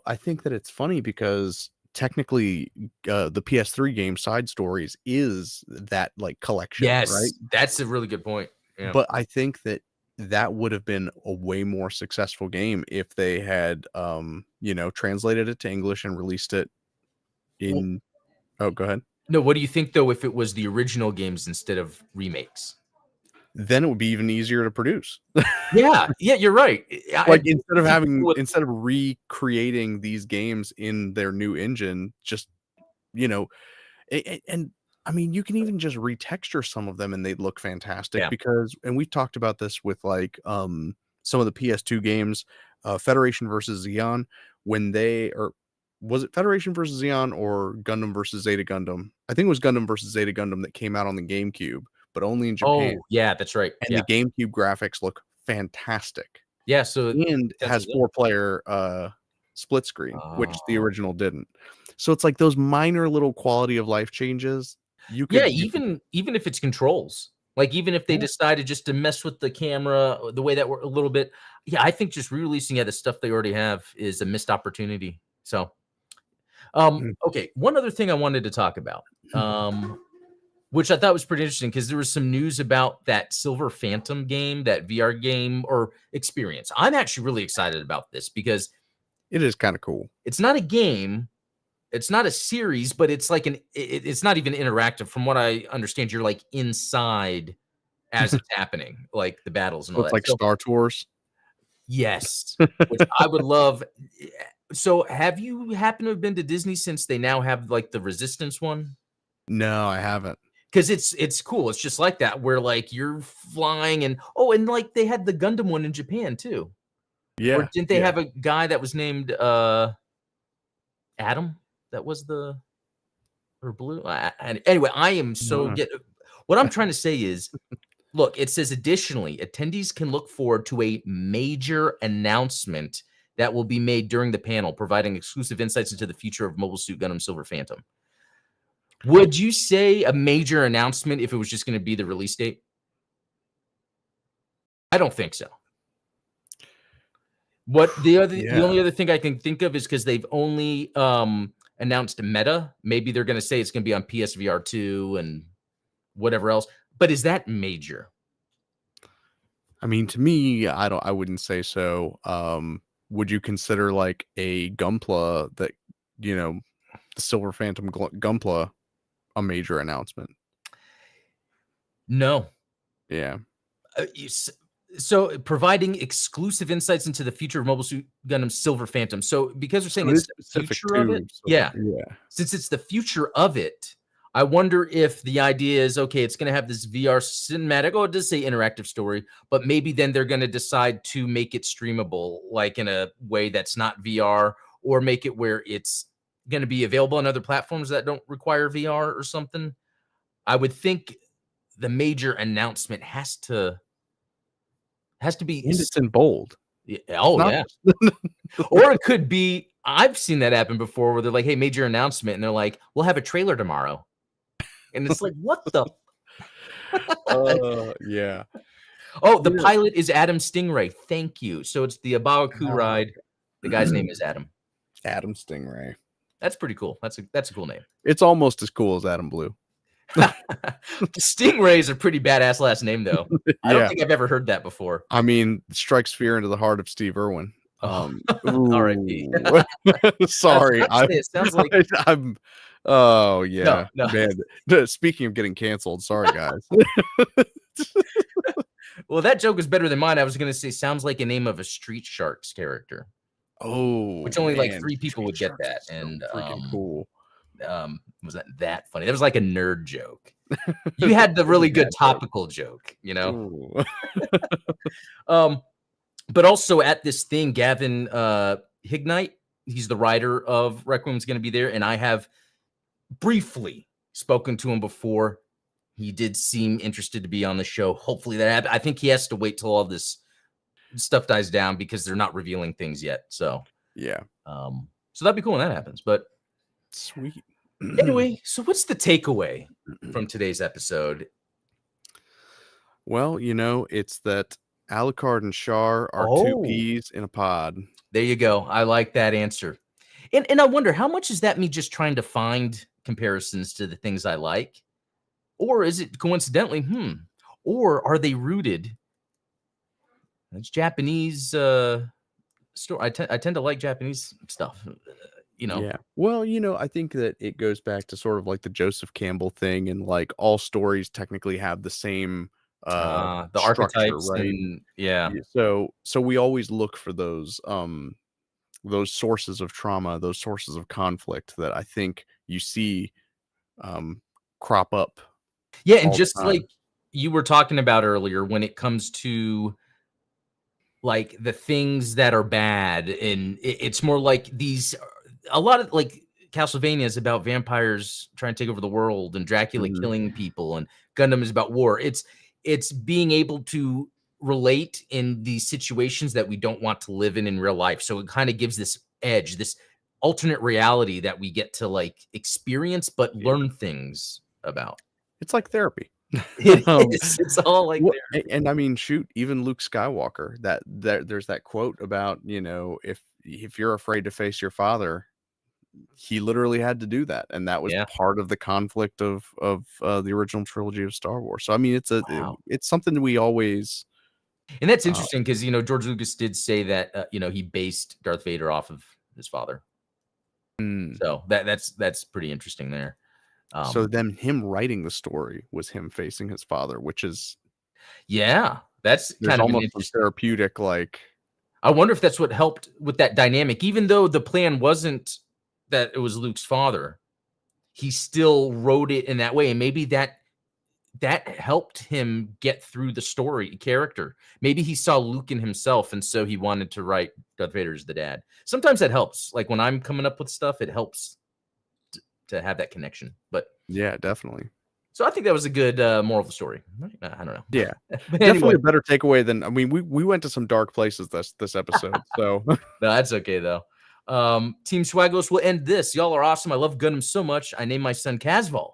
Speaker 2: I think that it's funny because technically the PS3 game Side Stories is that like collection,
Speaker 1: Yes,
Speaker 2: right?
Speaker 1: that's a really good point. Yeah.
Speaker 2: But I think that would have been a way more successful game if they had translated it to English and released it in go ahead.
Speaker 1: No, what do you think though if it was the original games instead of remakes?
Speaker 2: Then it would be even easier to produce.
Speaker 1: Yeah, you're right.
Speaker 2: Like instead of recreating these games in their new engine, just and I mean, you can even just retexture some of them and they'd look fantastic and we've talked about this with like some of the PS2 games, Federation versus Xeon, was it Federation versus Xeon or Gundam versus Zeta Gundam? I think it was Gundam versus Zeta Gundam that came out on the GameCube, but only in Japan.
Speaker 1: Oh, yeah, that's right.
Speaker 2: And the GameCube graphics look fantastic.
Speaker 1: Yeah, so
Speaker 2: and has 4-player split screen, which the original didn't. So it's like those minor little quality of life changes.
Speaker 1: Even if it's controls, like even if they decided just to mess with the camera the way that we're a little bit, I think just re-releasing the stuff they already have is a missed opportunity. So, okay, one other thing I wanted to talk about, which I thought was pretty interesting because there was some news about that Silver Phantom game, that VR game or experience. I'm actually really excited about this because
Speaker 2: it is kind of cool.
Speaker 1: It's not a game. It's not a series, but it's like it's not even interactive. From what I understand, you're like inside as it's happening, like the battles and all
Speaker 2: it's
Speaker 1: that.
Speaker 2: Like Star Tours.
Speaker 1: Yes, which I would love. So have you happened to have been to Disney since they now have like the Resistance one?
Speaker 2: No, I haven't.
Speaker 1: Because it's cool. It's just like that where like you're flying and like they had the Gundam one in Japan too.
Speaker 2: Yeah.
Speaker 1: Or didn't they have a guy that was named Adam? That was or Blue. Anyway, I am so what I'm trying to say is, look, it says additionally, attendees can look forward to a major announcement that will be made during the panel, providing exclusive insights into the future of Mobile Suit Gundam Silver Phantom. Would you say a major announcement if it was just going to be the release date? I don't think so. The only other thing I can think of is because they've only announced meta. Maybe they're going to say it's going to be on PSVR 2 and whatever else. But is that major?
Speaker 2: I mean, to me, I wouldn't say so. Would you consider like a Gunpla that, you know, the Silver Phantom Gunpla a major announcement?
Speaker 1: No.
Speaker 2: Yeah.
Speaker 1: So providing exclusive insights into the future of Mobile Suit Gundam Silver Phantom. So because we're saying it's the future of it, since it's the future of it, I wonder if the idea is, okay, it's going to have this VR cinematic, oh, it does say interactive story, but maybe then they're going to decide to make it streamable, like in a way that's not VR, or make it where it's going to be available on other platforms that don't require VR or something. I would think the major announcement has to be,
Speaker 2: and it's in bold.
Speaker 1: Yeah. Oh, yeah. Or it could be, I've seen that happen before where they're like, hey, major announcement. And they're like, we'll have a trailer tomorrow. And it's like, what the?
Speaker 2: Yeah.
Speaker 1: Oh, the pilot is Adam Stingray. Thank you. So it's the Abaku ride. The guy's name is Adam.
Speaker 2: Adam Stingray.
Speaker 1: That's pretty cool. That's a cool name.
Speaker 2: It's almost as cool as Adam Blue.
Speaker 1: Stingray is a pretty badass last name, though. I don't think I've ever heard that before.
Speaker 2: I mean, strikes fear into the heart of Steve Irwin.
Speaker 1: R.I.P.
Speaker 2: Sorry,
Speaker 1: it sounds like
Speaker 2: I'm. Oh yeah,
Speaker 1: no.
Speaker 2: Man. Speaking of getting canceled, sorry guys.
Speaker 1: Well, that joke was better than mine. I was going to say, sounds like a name of a Street Sharks character.
Speaker 2: Oh,
Speaker 1: which only like 3 people would get that, and
Speaker 2: freaking cool.
Speaker 1: Was that funny? That was like a nerd joke. You had the really good topical joke, you know. But also at this thing, Gavin Hignite, he's the writer of Requiem, is going to be there, and I have briefly spoken to him before. He did seem interested to be on the show. Hopefully that happens. I think he has to wait till all this stuff dies down because they're not revealing things yet. So
Speaker 2: yeah.
Speaker 1: So that'd be cool when that happens. But
Speaker 2: sweet.
Speaker 1: Anyway, so what's the takeaway from today's episode?
Speaker 2: Well, you know, it's that Alucard and Char are 2 peas in a pod.
Speaker 1: There you go. I like that answer. And I wonder, how much is that me just trying to find comparisons to the things I like? Or is it coincidentally, or are they rooted? It's Japanese story. I tend to like Japanese stuff, you know.
Speaker 2: Yeah. Well, you know, I think that it goes back to sort of like the Joseph Campbell thing, and like all stories technically have the same
Speaker 1: the
Speaker 2: structure,
Speaker 1: archetypes,
Speaker 2: right?
Speaker 1: and yeah.
Speaker 2: So we always look for those sources of trauma, those sources of conflict that I think you see crop up.
Speaker 1: Yeah, and just like you were talking about earlier, when it comes to like the things that are bad, and it's more like a lot of like Castlevania is about vampires trying to take over the world, and Dracula killing people, and Gundam is about war. It's being able to relate in these situations that we don't want to live in real life. So it kind of gives this edge, this alternate reality that we get to like experience, but learn things about.
Speaker 2: It's like therapy.
Speaker 1: It's all like therapy.
Speaker 2: And I mean, shoot, even Luke Skywalker, there's that quote about, you know, if you're afraid to face your father, he literally had to do that, and that was part of the conflict of the original trilogy of Star Wars. So I mean, it's something we always.
Speaker 1: And that's interesting because, you know, George Lucas did say that you know, he based Darth Vader off of his father. So that's pretty interesting there.
Speaker 2: So then him writing the story was him facing his father, which is
Speaker 1: that's kind of
Speaker 2: almost therapeutic. Like,
Speaker 1: I wonder if that's what helped with that dynamic, even though the plan wasn't that it was Luke's father. He still wrote it in that way, and maybe that helped him get through the story character. Maybe he saw Luke in himself, and so he wanted to write Darth Vader as the dad. Sometimes that helps. Like when I'm coming up with stuff, it helps to have that connection. But
Speaker 2: yeah, definitely.
Speaker 1: So I think that was a good moral of the story. I don't know.
Speaker 2: Yeah,
Speaker 1: But
Speaker 2: definitely
Speaker 1: anyway,
Speaker 2: a better takeaway than, I mean, we went to some dark places this episode, so
Speaker 1: no, that's okay though. Team Swagos will end this. Y'all are awesome. I love Gundam so much. I named my son Casval.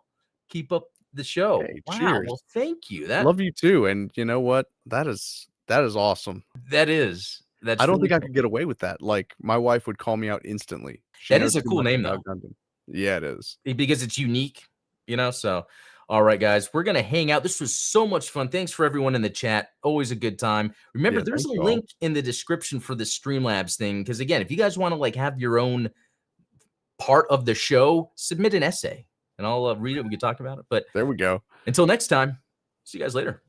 Speaker 1: Keep up the show.
Speaker 2: hey,
Speaker 1: Wow.
Speaker 2: cheers.
Speaker 1: Well, thank you.
Speaker 2: Love you too, and you know what? That is awesome.
Speaker 1: That's
Speaker 2: I don't
Speaker 1: really
Speaker 2: think I
Speaker 1: cool.
Speaker 2: could get away with that. Like, my wife would call me out instantly. She
Speaker 1: That
Speaker 2: knows
Speaker 1: is a
Speaker 2: too
Speaker 1: cool
Speaker 2: much
Speaker 1: name
Speaker 2: about
Speaker 1: though,
Speaker 2: Gundam. Yeah, it is.
Speaker 1: because it's unique, So, all right, guys, we're gonna hang out. This was so much fun. Thanks for everyone in the chat. Always a good time. Remember,
Speaker 2: Yeah,
Speaker 1: there's
Speaker 2: thank
Speaker 1: a
Speaker 2: you all.
Speaker 1: link in the description for the Streamlabs thing. Because again, if you guys want to like have your own part of the show, submit an essay, and I'll read it. We can talk about it. But
Speaker 2: There we go.
Speaker 1: until next time, see you guys later.